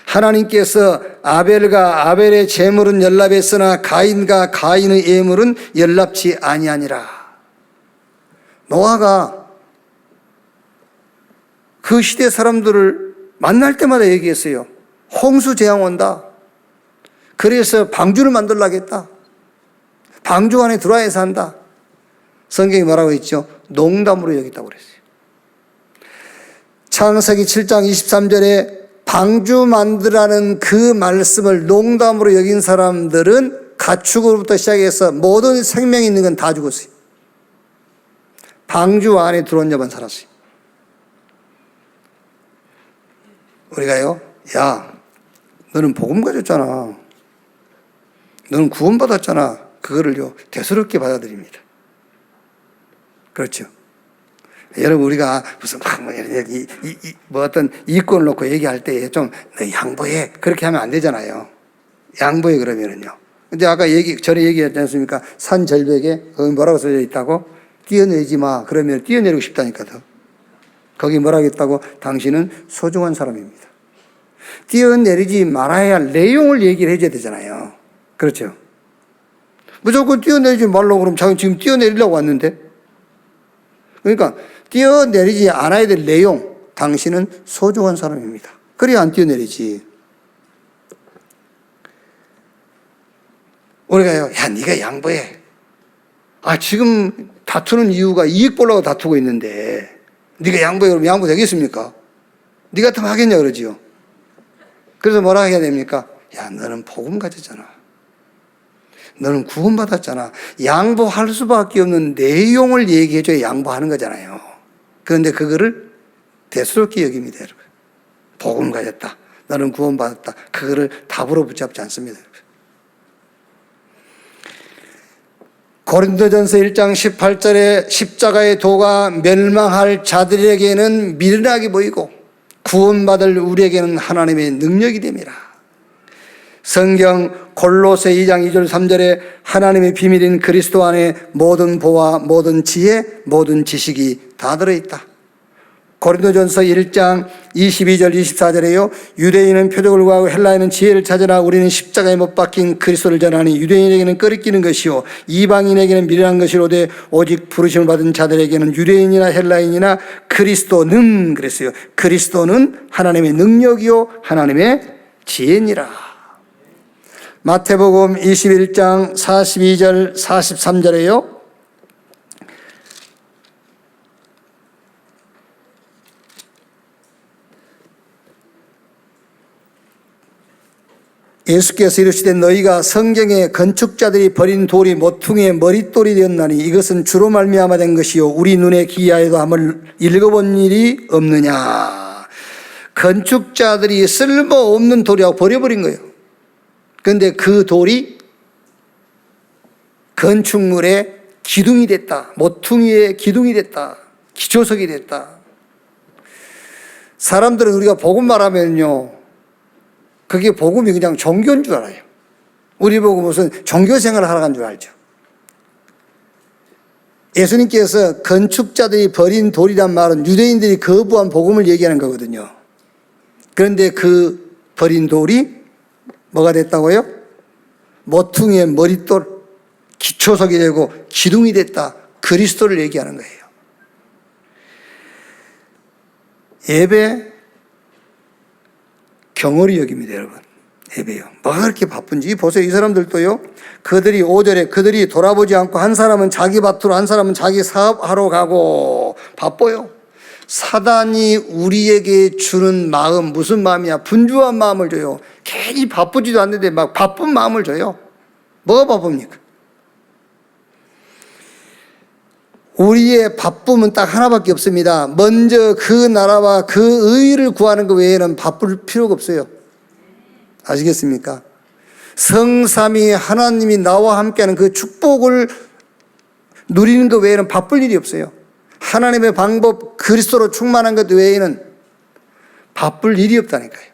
S1: 하나님께서 아벨과 아벨의 제물은 연락했으나 가인과 가인의 예물은 연락치 아니하니라. 노아가 그 시대 사람들을 만날 때마다 얘기했어요. 홍수 재앙 온다. 그래서 방주를 만들려고 했다. 방주 안에 들어와서 한다. 성경이 뭐라고 했죠? 농담으로 여겼다고 그랬어요. 창세기 7장 23절에 방주 만들라는 그 말씀을 농담으로 여긴 사람들은 가축으로부터 시작해서 모든 생명이 있는 건 다 죽었어요. 방주 안에 들어온 자만 살았어요. 우리가요, 야, 너는 복음 가졌잖아. 너는 구원받았잖아. 그거를요, 대수롭게 받아들입니다. 그렇죠. 여러분, 우리가 무슨 뭐 어떤 이권을 놓고 얘기할 때 좀 너 양보해. 그렇게 하면 안 되잖아요. 양보해 그러면은요. 근데 아까 전에 얘기했지 않습니까? 산 절벽에 거기 뭐라고 써져 있다고? 뛰어내지 마. 그러면 뛰어내리고 싶다니까 더. 거기 뭐라고 했다고? 당신은 소중한 사람입니다. 뛰어내리지 말아야 할 내용을 얘기를 해줘야 되잖아요. 그렇죠. 무조건 뛰어내리지 말라고 그러면 자기 지금 뛰어내리려고 왔는데. 그러니까 뛰어내리지 않아야 될 내용, 당신은 소중한 사람입니다. 그래야 안 뛰어내리지. 우리가요, 야, 네가 양보해. 아, 지금 다투는 이유가 이익 보려고 다투고 있는데 네가 양보해. 그러면 양보 되겠습니까? 네 같으면 하겠냐 그러지요. 그래서 뭐라 해야 됩니까? 야, 너는 복음 가졌잖아. 너는 구원받았잖아. 양보할 수밖에 없는 내용을 얘기해줘야 양보하는 거잖아요. 그런데 그거를 대수롭게 여깁니다, 여러분. 복음 가졌다. 너는 구원받았다. 그거를 답으로 붙잡지 않습니다, 여러분. 고린도전서 1장 18절에 십자가의 도가 멸망할 자들에게는 미련하게 보이고 구원받을 우리에게는 하나님의 능력이 됨이라. 성경 골로새 2장 2절 3절에 하나님의 비밀인 그리스도 안에 모든 보화, 모든 지혜, 모든 지식이 다 들어있다. 고린도전서 1장 22절 24절에요. 유대인은 표적을 구하고 헬라인은 지혜를 찾으라. 우리는 십자가에 못 박힌 그리스도를 전하니 유대인에게는 끄리끼는 것이요 이방인에게는 미련한 것이로되 오직 부르심을 받은 자들에게는 유대인이나 헬라인이나 그리스도는 그랬어요. 그리스도는 하나님의 능력이요 하나님의 지혜니라. 마태복음 21장 42절 43절에요. 예수께서 이르시되 너희가 성경에 건축자들이 버린 돌이 모퉁이의 머릿돌이 되었나니 이것은 주로 말미암아 된 것이요 우리 눈에 기이하여도 함을 읽어본 일이 없느냐. 건축자들이 쓸모없는 돌이라고 버려버린 거예요. 그런데 그 돌이 건축물의 기둥이 됐다. 모퉁이의 기둥이 됐다. 기초석이 됐다. 사람들은 우리가 복음 말하면요, 그게 복음이 그냥 종교인 줄 알아요. 우리 보고 무슨 종교생활을 하러 간 줄 알죠. 예수님께서 건축자들이 버린 돌이란 말은 유대인들이 거부한 복음을 얘기하는 거거든요. 그런데 그 버린 돌이 뭐가 됐다고요? 모퉁이의 머릿돌, 기초석이 되고 기둥이 됐다. 그리스도를 얘기하는 거예요. 예배 경홀히 여깁니다, 여러분. 예배요. 뭐가 그렇게 바쁜지. 보세요. 이 사람들도요, 그들이 5절에 그들이 돌아보지 않고 한 사람은 자기 밭으로 한 사람은 자기 사업하러 가고 바빠요. 사단이 우리에게 주는 마음, 무슨 마음이야? 분주한 마음을 줘요. 괜히 바쁘지도 않는데 막 바쁜 마음을 줘요. 뭐가 바쁩니까? 우리의 바쁨은 딱 하나밖에 없습니다. 먼저 그 나라와 그 의를 구하는 것 외에는 바쁠 필요가 없어요. 아시겠습니까? 성삼위 하나님이 나와 함께하는 그 축복을 누리는 것 외에는 바쁠 일이 없어요. 하나님의 방법, 그리스도로 충만한 것 외에는 바쁠 일이 없다니까요.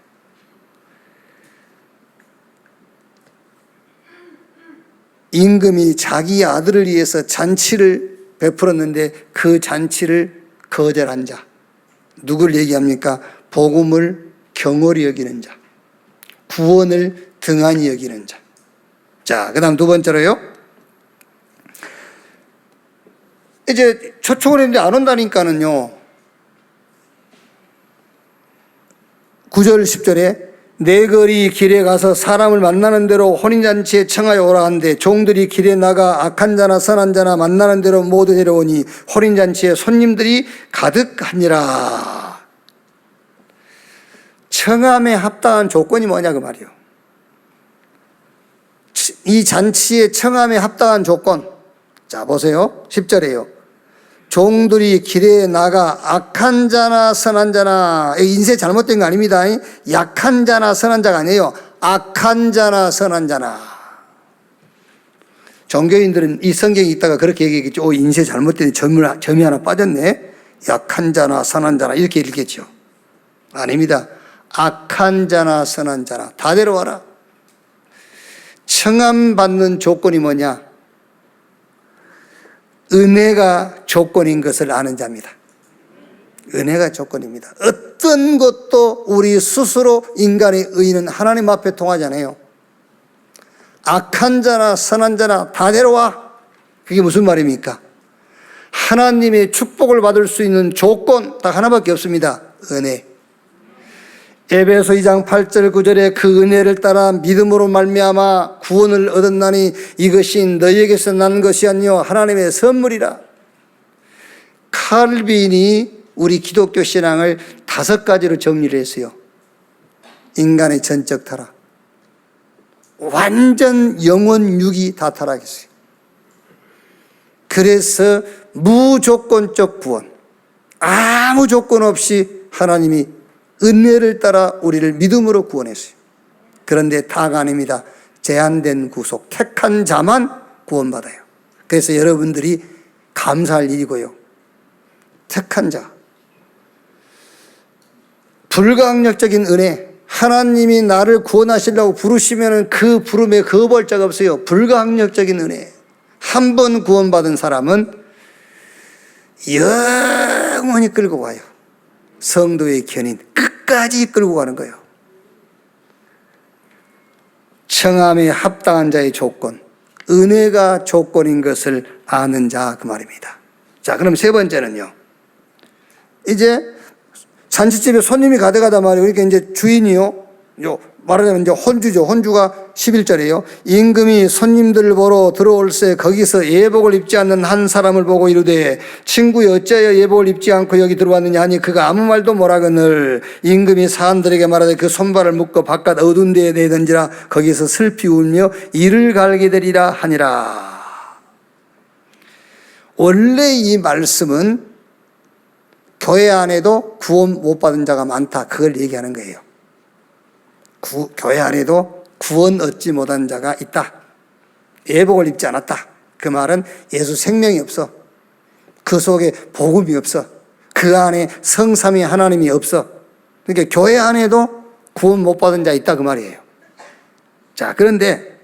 S1: 임금이 자기 아들을 위해서 잔치를 베풀었는데 그 잔치를 거절한 자. 누굴 얘기합니까? 복음을 경홀히 여기는 자. 구원을 등한히 여기는 자. 자, 그 다음 두 번째로요. 이제 초청을 했는데 안 온다니까는요. 9절 10절에 내 거리 길에 가서 사람을 만나는 대로 혼인잔치에 청하여 오라 한데 종들이 길에 나가 악한 자나 선한 자나 만나는 대로 모두 내려오니 혼인잔치에 손님들이 가득하니라. 청함에 합당한 조건이 뭐냐 그 말이요. 이 잔치에 청함에 합당한 조건. 자 보세요. 10절에요. 종들이 길에 나가 악한 자나 선한 자나, 인쇄 잘못된 거 아닙니다. 약한 자나 선한 자가 아니에요. 악한 자나 선한 자나. 종교인들은 이 성경에 있다가 그렇게 얘기했겠죠. 인쇄 잘못된 점이 하나 빠졌네. 약한 자나 선한 자나 이렇게 읽겠죠. 아닙니다. 악한 자나 선한 자나 다 데려와라. 청함받는 조건이 뭐냐? 은혜가 조건인 것을 아는 자입니다. 은혜가 조건입니다. 어떤 것도 우리 스스로 인간의 의는 하나님 앞에 통하지 않아요. 악한 자나 선한 자나 다 데려와. 그게 무슨 말입니까? 하나님의 축복을 받을 수 있는 조건 딱 하나밖에 없습니다. 은혜. 에베소 2장 8절 9절에 그 은혜를 따라 믿음으로 말미암아 구원을 얻었나니 이것이 너희에게서 난 것이 아니요 하나님의 선물이라. 칼빈이 우리 기독교 신앙을 5가지로 정리를 했어요. 인간의 전적 타락, 완전 영혼 육이 다 타락했어요. 그래서 무조건적 구원, 아무 조건 없이 하나님이 은혜를 따라 우리를 믿음으로 구원했어요. 그런데 다가 아닙니다. 제한된 구속, 택한 자만 구원받아요. 그래서 여러분들이 감사할 일이고요. 택한 자. 불가항력적인 은혜. 하나님이 나를 구원하시려고 부르시면 그 부름에 거부할 자가 없어요. 불가항력적인 은혜. 한 번 구원받은 사람은 영원히 끌고 가요. 성도의 견인 끝까지 끌고 가는 거예요. 청함에 합당한 자의 조건, 은혜가 조건인 것을 아는 자 그 말입니다. 자, 그럼 세 번째는요. 이제 잔치집에 손님이 가득하단 말이에요. 그러니까 이제 주인이요. 말하자면 이제 혼주죠. 혼주가 11절이에요. 임금이 손님들을 보러 들어올새 거기서 예복을 입지 않는 한 사람을 보고 이르되 친구여 어찌하여 예복을 입지 않고 여기 들어왔느냐 하니 그가 아무 말도 못하거늘 임금이 사람들에게 말하되 그 손발을 묶어 바깥 어두운 데에 내던지라 거기서 슬피 울며 이를 갈게 되리라 하니라. 원래 이 말씀은 교회 안에도 구원 못 받은 자가 많다. 그걸 얘기하는 거예요. 교회 안에도 구원 얻지 못한 자가 있다. 예복을 입지 않았다. 그 말은 예수 생명이 없어. 그 속에 복음이 없어. 그 안에 성삼위 하나님이 없어. 그러니까 교회 안에도 구원 못 받은 자 있다 그 말이에요. 자, 그런데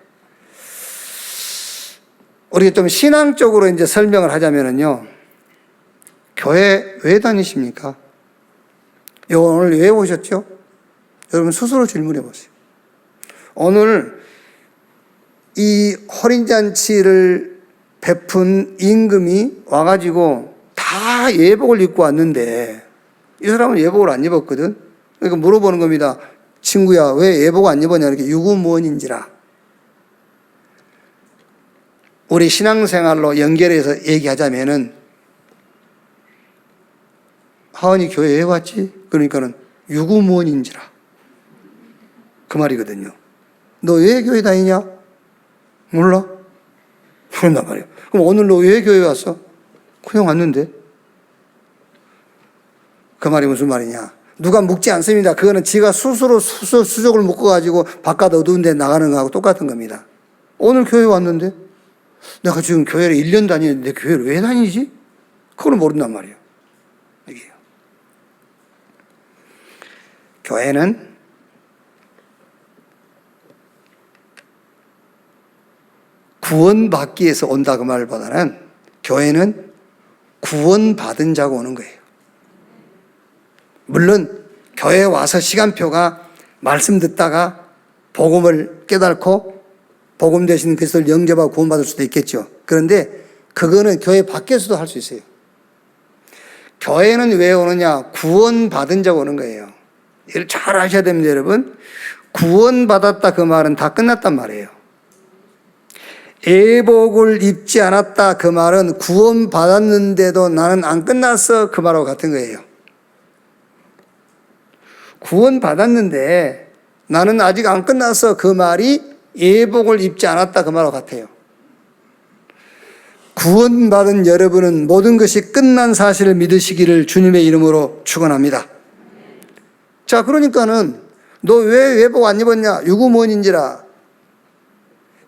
S1: 우리가 좀 신앙적으로 이제 설명을 하자면요. 교회 왜 다니십니까? 오늘 왜 오셨죠? 여러분 스스로 질문해 보세요. 오늘 이 혼인잔치를 베푼 임금이 와가지고 다 예복을 입고 왔는데 이 사람은 예복을 안 입었거든. 그러니까 물어보는 겁니다. 친구야 왜 예복 안 입었냐 이렇게 유구무원인지라. 우리 신앙생활로 연결해서 얘기하자면은 하은이 교회에 왔지? 그러니까는 유구무원인지라. 그 말이거든요. 너 왜 교회 다니냐? 몰라? 그런단 말이에요. 그럼 오늘 너 왜 교회 왔어? 그냥 왔는데. 그 말이 무슨 말이냐? 누가 묵지 않습니다. 그거는 지가 스스로 수족을 묶어가지고 바깥 어두운 데 나가는 거하고 똑같은 겁니다. 오늘 교회 왔는데 내가 지금 교회를 1년 다니는데 교회를 왜 다니지? 그걸 모른단 말이에요. 여기요. 교회는 구원받기 위해서 온다 그 말보다는 교회는 구원받은 자가 오는 거예요. 물론 교회에 와서 시간표가 말씀 듣다가 복음을 깨닫고 복음 되신 그리스도를 영접하고 구원받을 수도 있겠죠. 그런데 그거는 교회 밖에서도 할 수 있어요. 교회는 왜 오느냐? 구원받은 자가 오는 거예요. 이걸 잘 아셔야 됩니다, 여러분. 구원받았다 그 말은 다 끝났단 말이에요. 애복을 입지 않았다 그 말은 구원받았는데도 나는 안 끝났어 그 말하고 같은 거예요. 구원받았는데 나는 아직 안 끝났어 그 말이 애복을 입지 않았다 그 말하고 같아요. 구원받은 여러분은 모든 것이 끝난 사실을 믿으시기를 주님의 이름으로 축원합니다. 자, 그러니까는 너 왜 애복 안 입었냐? 유구무원인지라.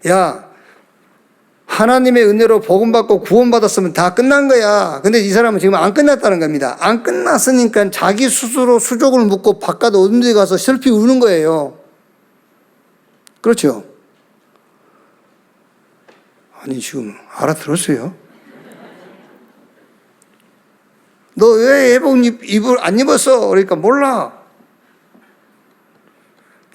S1: 야, 하나님의 은혜로 복음받고 구원받았으면 다 끝난 거야. 근데 이 사람은 지금 안 끝났다는 겁니다. 안 끝났으니까 자기 스스로 수족을 묶고 바깥 어둠 데 가서 슬피 우는 거예요. 그렇죠? 아니, 지금 알아들었어요? 너 왜 애복 안 입었어? 그러니까 몰라.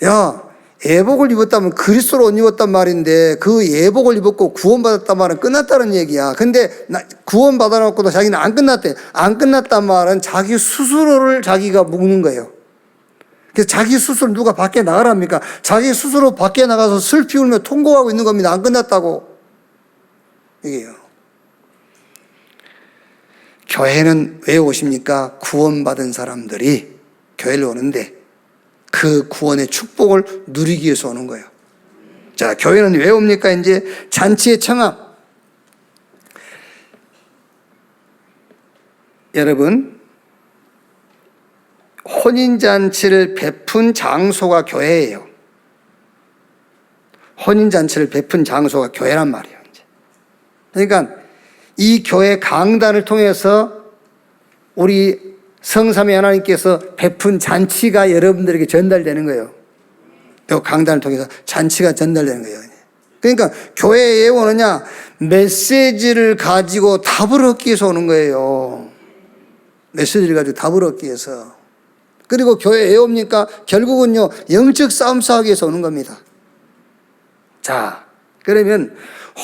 S1: 야, 애복을 입었다면 그리스도로 옷 입었단 말인데 그 애복을 입었고 구원받았단 말은 끝났다는 얘기야. 근데 구원받아놓고도 자기는 안 끝났대. 안 끝났단 말은 자기 스스로를 자기가 묶는 거예요. 그래서 자기 스스로 누가 밖에 나가랍니까? 자기 스스로 밖에 나가서 슬피 울며 통곡하고 있는 겁니다. 안 끝났다고. 이게요. 교회는 왜 오십니까? 구원받은 사람들이 교회를 오는데 그 구원의 축복을 누리기 위해서 오는 거예요. 자, 교회는 왜 옵니까? 이제 잔치의 청함. 여러분, 혼인잔치를 베푼 장소가 교회예요. 혼인잔치를 베푼 장소가 교회란 말이에요. 이제. 그러니까 이 교회 강단을 통해서 우리 성삼위 하나님께서 베푼 잔치가 여러분들에게 전달되는 거예요. 또 강단을 통해서 잔치가 전달되는 거예요. 그러니까 교회에 오느냐? 메시지를 가지고 답을 얻기 위해서 오는 거예요. 메시지를 가지고 답을 얻기 위해서. 그리고 교회에 왜 옵니까? 결국은요, 영적 싸움 싸우기 위해서 오는 겁니다. 자, 그러면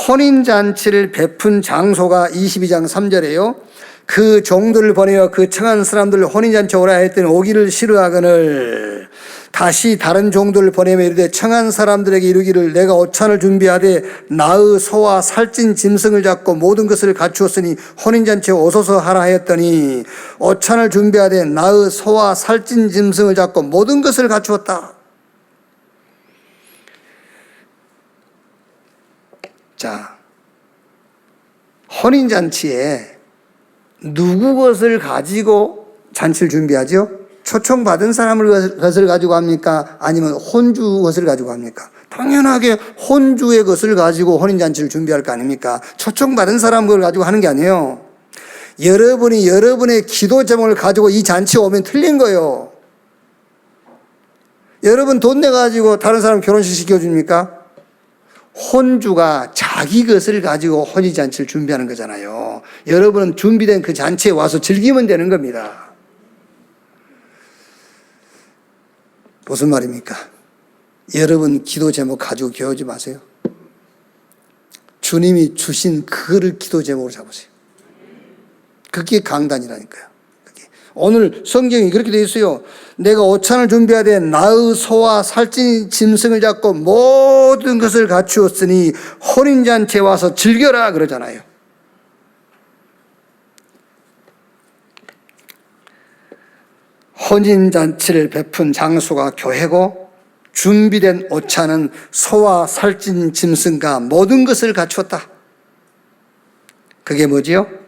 S1: 혼인잔치를 베푼 장소가 22장 3절에요. 그 종들을 보내어 그 청한 사람들을 혼인잔치 오라 했더니 오기를 싫어하거늘 다시 다른 종들을 보내며 이르되 청한 사람들에게 이르기를 내가 오찬을 준비하되 나의 소와 살찐 짐승을 잡고 모든 것을 갖추었으니 혼인잔치에 오소서 하라 하였더니 오찬을 준비하되 나의 소와 살찐 짐승을 잡고 모든 것을 갖추었다. 자, 혼인잔치에 누구 것을 가지고 잔치를 준비하죠? 초청받은 사람을 것을 가지고 합니까? 아니면 혼주 것을 가지고 합니까? 당연하게 혼주의 것을 가지고 혼인잔치를 준비할 거 아닙니까? 초청받은 사람 걸 가지고 하는 게 아니에요. 여러분이 여러분의 기도 제목을 가지고 이 잔치에 오면 틀린 거예요. 여러분 돈 내가지고 다른 사람 결혼식 시켜줍니까? 혼주가 자기 것을 가지고 혼인잔치를 준비하는 거잖아요. 여러분은 준비된 그 잔치에 와서 즐기면 되는 겁니다. 무슨 말입니까? 여러분 기도 제목 가지고 겨우지 마세요. 주님이 주신 그거를 기도 제목으로 잡으세요. 그게 강단이라니까요. 오늘 성경이 그렇게 되어 있어요. 내가 오찬을 준비하되 나의 소와 살찐 짐승을 잡고 모든 것을 갖추었으니 혼인잔치에 와서 즐겨라 그러잖아요. 혼인잔치를 베푼 장소가 교회고 준비된 오찬은 소와 살찐 짐승과 모든 것을 갖추었다. 그게 뭐지요?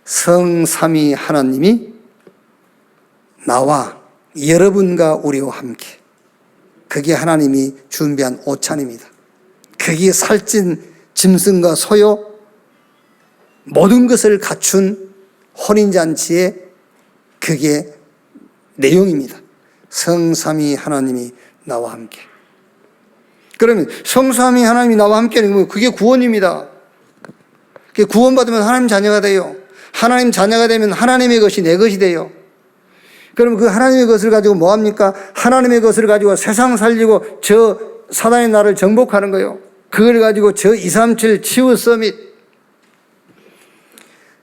S1: 성삼위 하나님이 나와 여러분과 우리와 함께, 그게 하나님이 준비한 오찬입니다. 그게 살찐 짐승과 소요 모든 것을 갖춘 혼인잔치의 그게 내용입니다. 성삼위 하나님이 나와 함께. 그러면 성삼위 하나님이 나와 함께하는 거 그게 구원입니다. 그게 구원받으면 하나님 자녀가 돼요. 하나님 자녀가 되면 하나님의 것이 내 것이 돼요. 그러면 그 하나님의 것을 가지고 뭐 합니까? 하나님의 것을 가지고 세상 살리고 저 사단의 나를 정복하는 거예요. 그걸 가지고 저 237 치유 서밋,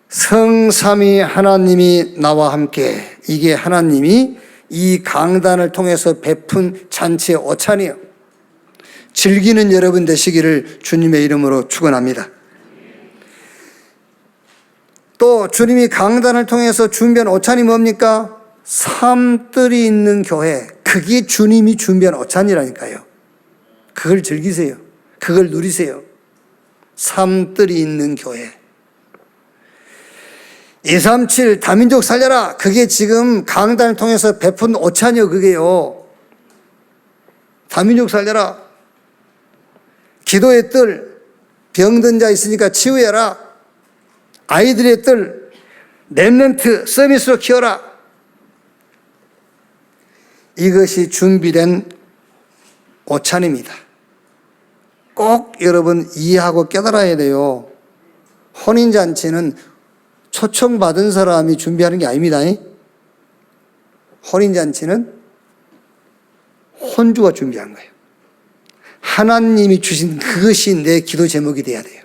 S1: 성삼위 하나님이 나와 함께, 이게 하나님이 이 강단을 통해서 베푼 잔치의 오찬이에요. 즐기는 여러분 되시기를 주님의 이름으로 축원합니다. 또 주님이 강단을 통해서 준비한 오찬이 뭡니까? 삶들이 있는 교회, 그게 주님이 준비한 오찬이라니까요. 그걸 즐기세요. 그걸 누리세요. 삶들이 있는 교회. 237 다민족 살려라, 그게 지금 강단을 통해서 베푼 오찬이요. 그게요. 다민족 살려라. 기도의 뜰, 병든 자 있으니까 치유해라. 아이들의 뜰, 렘넌트 서밋으로 키워라. 이것이 준비된 오찬입니다. 꼭 여러분 이해하고 깨달아야 돼요. 혼인잔치는 초청받은 사람이 준비하는 게 아닙니다. 혼인잔치는 혼주가 준비한 거예요. 하나님이 주신 그것이 내 기도 제목이 돼야 돼요.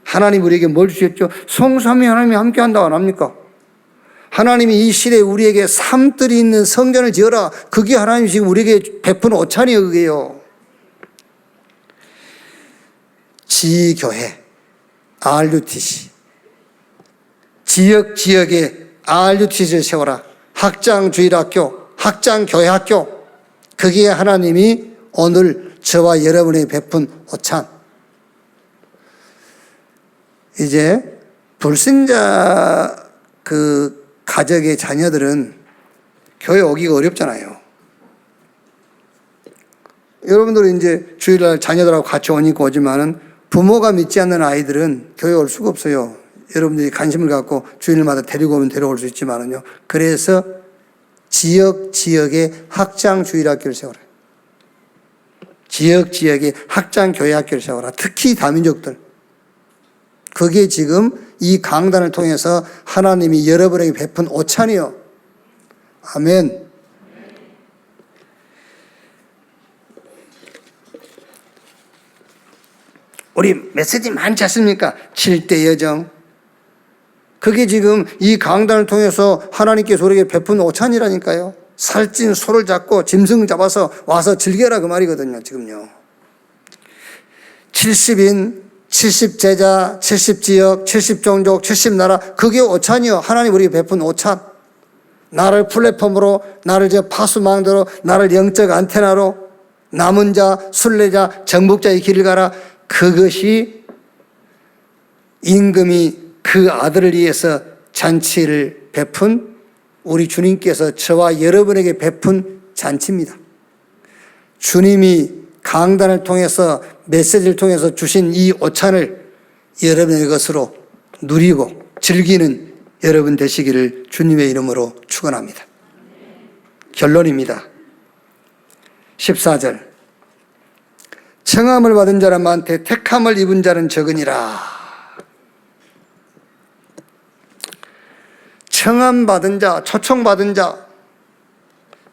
S1: 하나님 우리에게 뭘 주셨죠? 성삼위 하나님이 함께 한다고 안 합니까? 하나님이 이 시대에 우리에게 삶들이 있는 성전을 지어라. 그게 하나님이 지금 우리에게 베푼 오찬이에요. 그게요. 지교회, RUTC, 지역에 RUTC를 세워라. 학장주일학교, 학장교회학교, 그게 하나님이 오늘 저와 여러분에게 베푼 오찬. 이제 불신자 그 가족의 자녀들은 교회 오기가 어렵잖아요. 여러분들은 이제 주일날 자녀들하고 같이 오니까 오지만은 부모가 믿지 않는 아이들은 교회 올 수가 없어요. 여러분들이 관심을 갖고 주일마다 데리고 오면 데려올 수 있지만은요. 그래서 지역에 학장주일학교를 세워라. 지역에 학장교회학교를 세워라. 특히 다민족들. 그게 지금 이 강단을 통해서 하나님이 여러분에게 베푼 오찬이요. 아멘. 우리 메시지 많지 않습니까? 7대 여정. 그게 지금 이 강단을 통해서 하나님께서 우리에게 베푼 오찬이라니까요. 살찐 소를 잡고 짐승 잡아서 와서 즐겨라 그 말이거든요. 지금요. 70인, 70제자, 70지역, 70종족, 70나라, 그게 오찬이요. 하나님 우리에게 베푼 오찬. 나를 플랫폼으로, 나를 저 파수망대로, 나를 영적 안테나로, 남은 자, 순례자, 정복자의 길을 가라. 그것이 임금이 그 아들을 위해서 잔치를 베푼 우리 주님께서 저와 여러분에게 베푼 잔치입니다. 주님이 강단을 통해서 메시지를 통해서 주신 이 오찬을 여러분의 것으로 누리고 즐기는 여러분 되시기를 주님의 이름으로 축원합니다. 결론입니다. 14절. 청함을 받은 자는 많되 택함을 입은 자는 적으니라. 청함받은 자, 초청받은 자,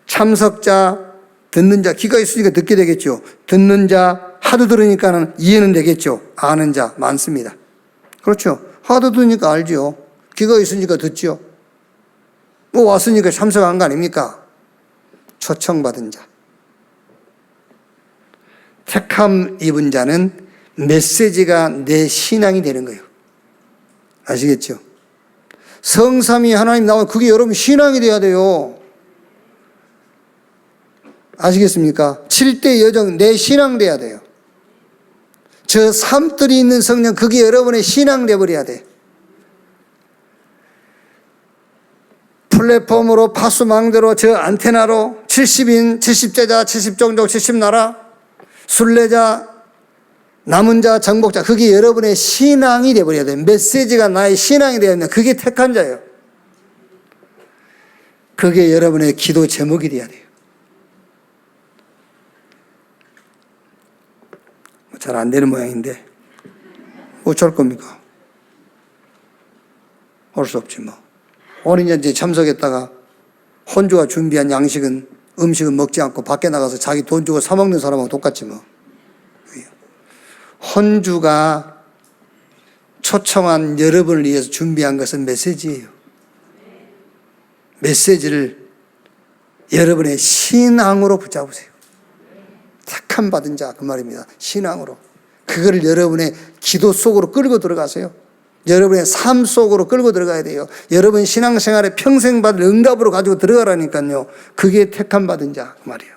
S1: 참석자, 듣는 자, 귀가 있으니까 듣게 되겠죠. 듣는 자, 하도 들으니까는 이해는 되겠죠. 아는 자 많습니다. 그렇죠. 하도 들으니까 알죠. 귀가 있으니까 듣죠. 뭐 왔으니까 참석한 거 아닙니까? 초청받은 자. 택함 입은 자는 메시지가 내 신앙이 되는 거예요. 아시겠죠? 성삼위 하나님 나오면 그게 여러분 신앙이 돼야 돼요. 아시겠습니까? 7대 여정 내 신앙 돼야 돼요. 저 삶들이 있는 성령 그게 여러분의 신앙 돼버려야 돼. 플랫폼으로 파수망대로 저 안테나로 70인, 70제자, 70종족, 70나라 순례자, 남은 자, 정복자 그게 여러분의 신앙이 돼버려야 돼요. 메시지가 나의 신앙이 돼야 된다. 그게 택한 자예요. 그게 여러분의 기도 제목이 돼야 돼요. 잘 안 되는 모양인데 어쩔 겁니까? 할 수 없지 뭐. 혼인잔치에 참석했다가 혼주가 준비한 음식은 먹지 않고 밖에 나가서 자기 돈 주고 사 먹는 사람하고 똑같지 뭐. 혼주가 초청한 여러분을 위해서 준비한 것은 메시지예요. 메시지를 여러분의 신앙으로 붙잡으세요. 택함 받은 자 그 말입니다. 신앙으로. 그거를 여러분의 기도 속으로 끌고 들어가세요. 여러분의 삶 속으로 끌고 들어가야 돼요. 여러분 신앙생활에 평생 받을 응답으로 가지고 들어가라니까요. 그게 택함 받은 자 그 말이에요.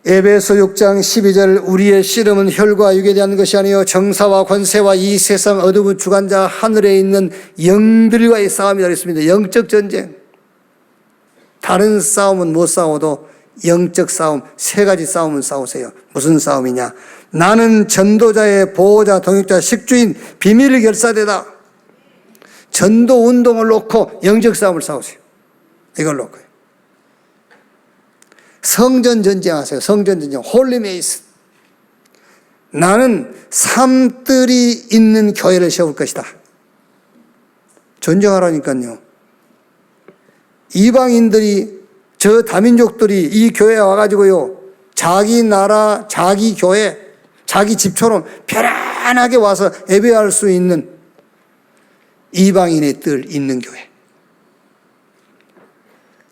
S1: 에베소 6장 12절 우리의 씨름은 혈과 육에 대한 것이 아니요 정사와 권세와 이 세상 어둠의 주관자 하늘에 있는 영들과의 싸움이라 했습니다. 영적 전쟁. 다른 싸움은 못 싸워도 영적 싸움, 세 가지 싸움은 싸우세요. 무슨 싸움이냐? 나는 전도자의 보호자, 동역자, 식주인, 비밀 결사대다. 전도 운동을 놓고 영적 싸움을 싸우세요. 이걸 놓고요. 성전 전쟁하세요. 성전 전쟁. 홀리메이스. 나는 삶들이 있는 교회를 세울 것이다. 전쟁하라니까요. 이방인들이 저 다민족들이 이 교회에 와가지고요, 자기 나라, 자기 교회, 자기 집처럼 편안하게 와서 예배할 수 있는 이방인의 뜰 있는 교회.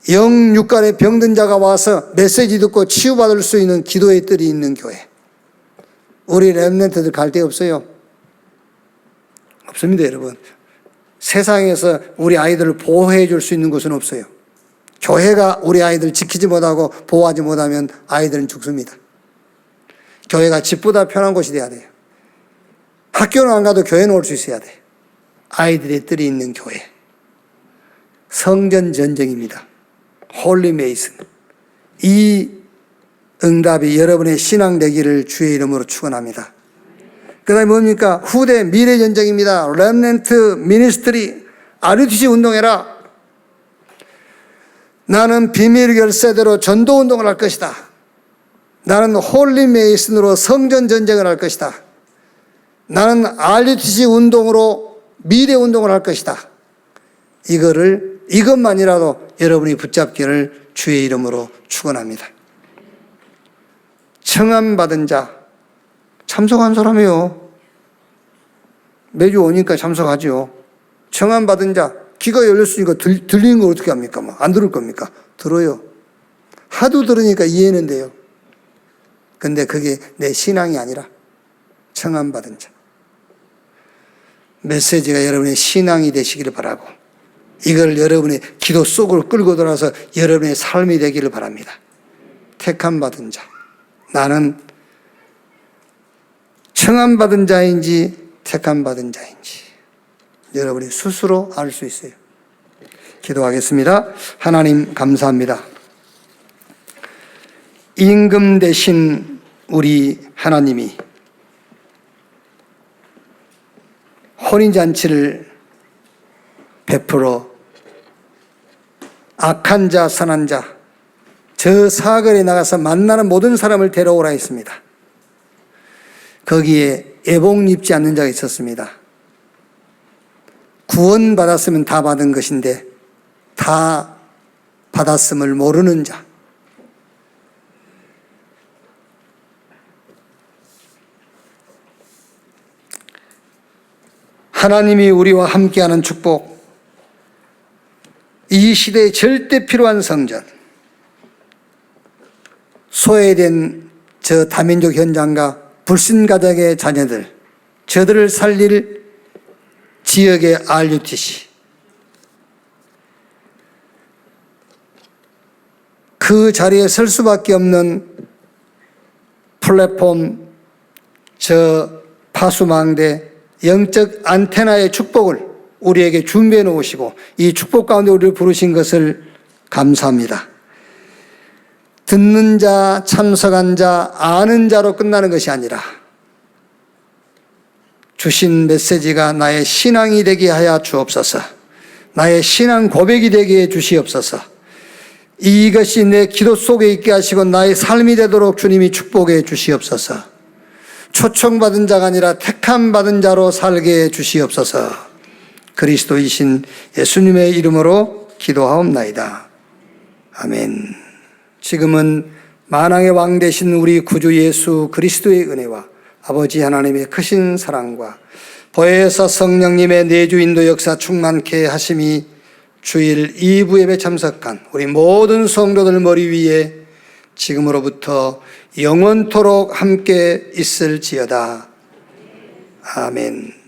S1: 영육간의 병든 자가 와서 메시지 듣고 치유받을 수 있는 기도의 뜰이 있는 교회. 우리 렘넌트들 갈 데 없어요? 없습니다, 여러분. 세상에서 우리 아이들을 보호해 줄 수 있는 곳은 없어요. 교회가 우리 아이들 지키지 못하고 보호하지 못하면 아이들은 죽습니다. 교회가 집보다 편한 곳이 돼야 돼요. 학교는 안 가도 교회는 올 수 있어야 돼요. 아이들의 뜰이 있는 교회. 성전 전쟁입니다. 홀리메이슨. 이 응답이 여러분의 신앙 되기를 주의 이름으로 축원합니다. 그 다음에 뭡니까? 후대 미래 전쟁입니다. 렘넌트 미니스트리 RUTC 운동해라. 나는 비밀 결세대로 전도 운동을 할 것이다. 나는 홀리메이슨으로 성전 전쟁을 할 것이다. 나는 RUTC 운동으로 미래 운동을 할 것이다. 이것만이라도 여러분이 붙잡기를 주의 이름으로 축원합니다. 청함받은 자, 참석한 사람이요. 매주 오니까 참석하죠. 청함받은 자, 귀가 열렸으니까 들리는 걸 어떻게 합니까? 안 들을 겁니까? 들어요. 하도 들으니까 이해는 돼요. 근데 그게 내 신앙이 아니라 청함받은 자. 메시지가 여러분의 신앙이 되시기를 바라고, 이걸 여러분의 기도 속으로 끌고 들어와서 여러분의 삶이 되기를 바랍니다. 택함받은 자. 나는 청함받은 자인지 택함받은 자인지 여러분이 스스로 알 수 있어요. 기도하겠습니다. 하나님 감사합니다. 임금 되신 우리 하나님이 혼인잔치를 베풀어 악한 자, 선한 자, 저 사거리에 나가서 만나는 모든 사람을 데려오라 했습니다. 거기에 애복 입지 않는 자가 있었습니다. 구원받았으면 다 받은 것인데 다 받았음을 모르는 자. 하나님이 우리와 함께하는 축복, 이 시대에 절대 필요한 성전, 소외된 저 다민족 현장과 불신가족의 자녀들, 저들을 살릴 지역의 RUTC, 그 자리에 설 수밖에 없는 플랫폼, 저 파수망대, 영적 안테나의 축복을 우리에게 준비해 놓으시고 이 축복 가운데 우리를 부르신 것을 감사합니다. 듣는 자, 참석한 자, 아는 자로 끝나는 것이 아니라 주신 메시지가 나의 신앙이 되게 하여 주옵소서. 나의 신앙 고백이 되게 해 주시옵소서. 이것이 내 기도 속에 있게 하시고 나의 삶이 되도록 주님이 축복해 주시옵소서. 초청받은 자가 아니라 택함받은 자로 살게 해 주시옵소서. 그리스도이신 예수님의 이름으로 기도하옵나이다. 아멘. 지금은 만왕의 왕 되신 우리 구주 예수 그리스도의 은혜와 아버지 하나님의 크신 사랑과 보혜사 성령님의 내주 인도 역사 충만케 하심이 주일 2부 예배 참석한 우리 모든 성도들 머리 위에 지금으로부터 영원토록 함께 있을지어다. 아멘.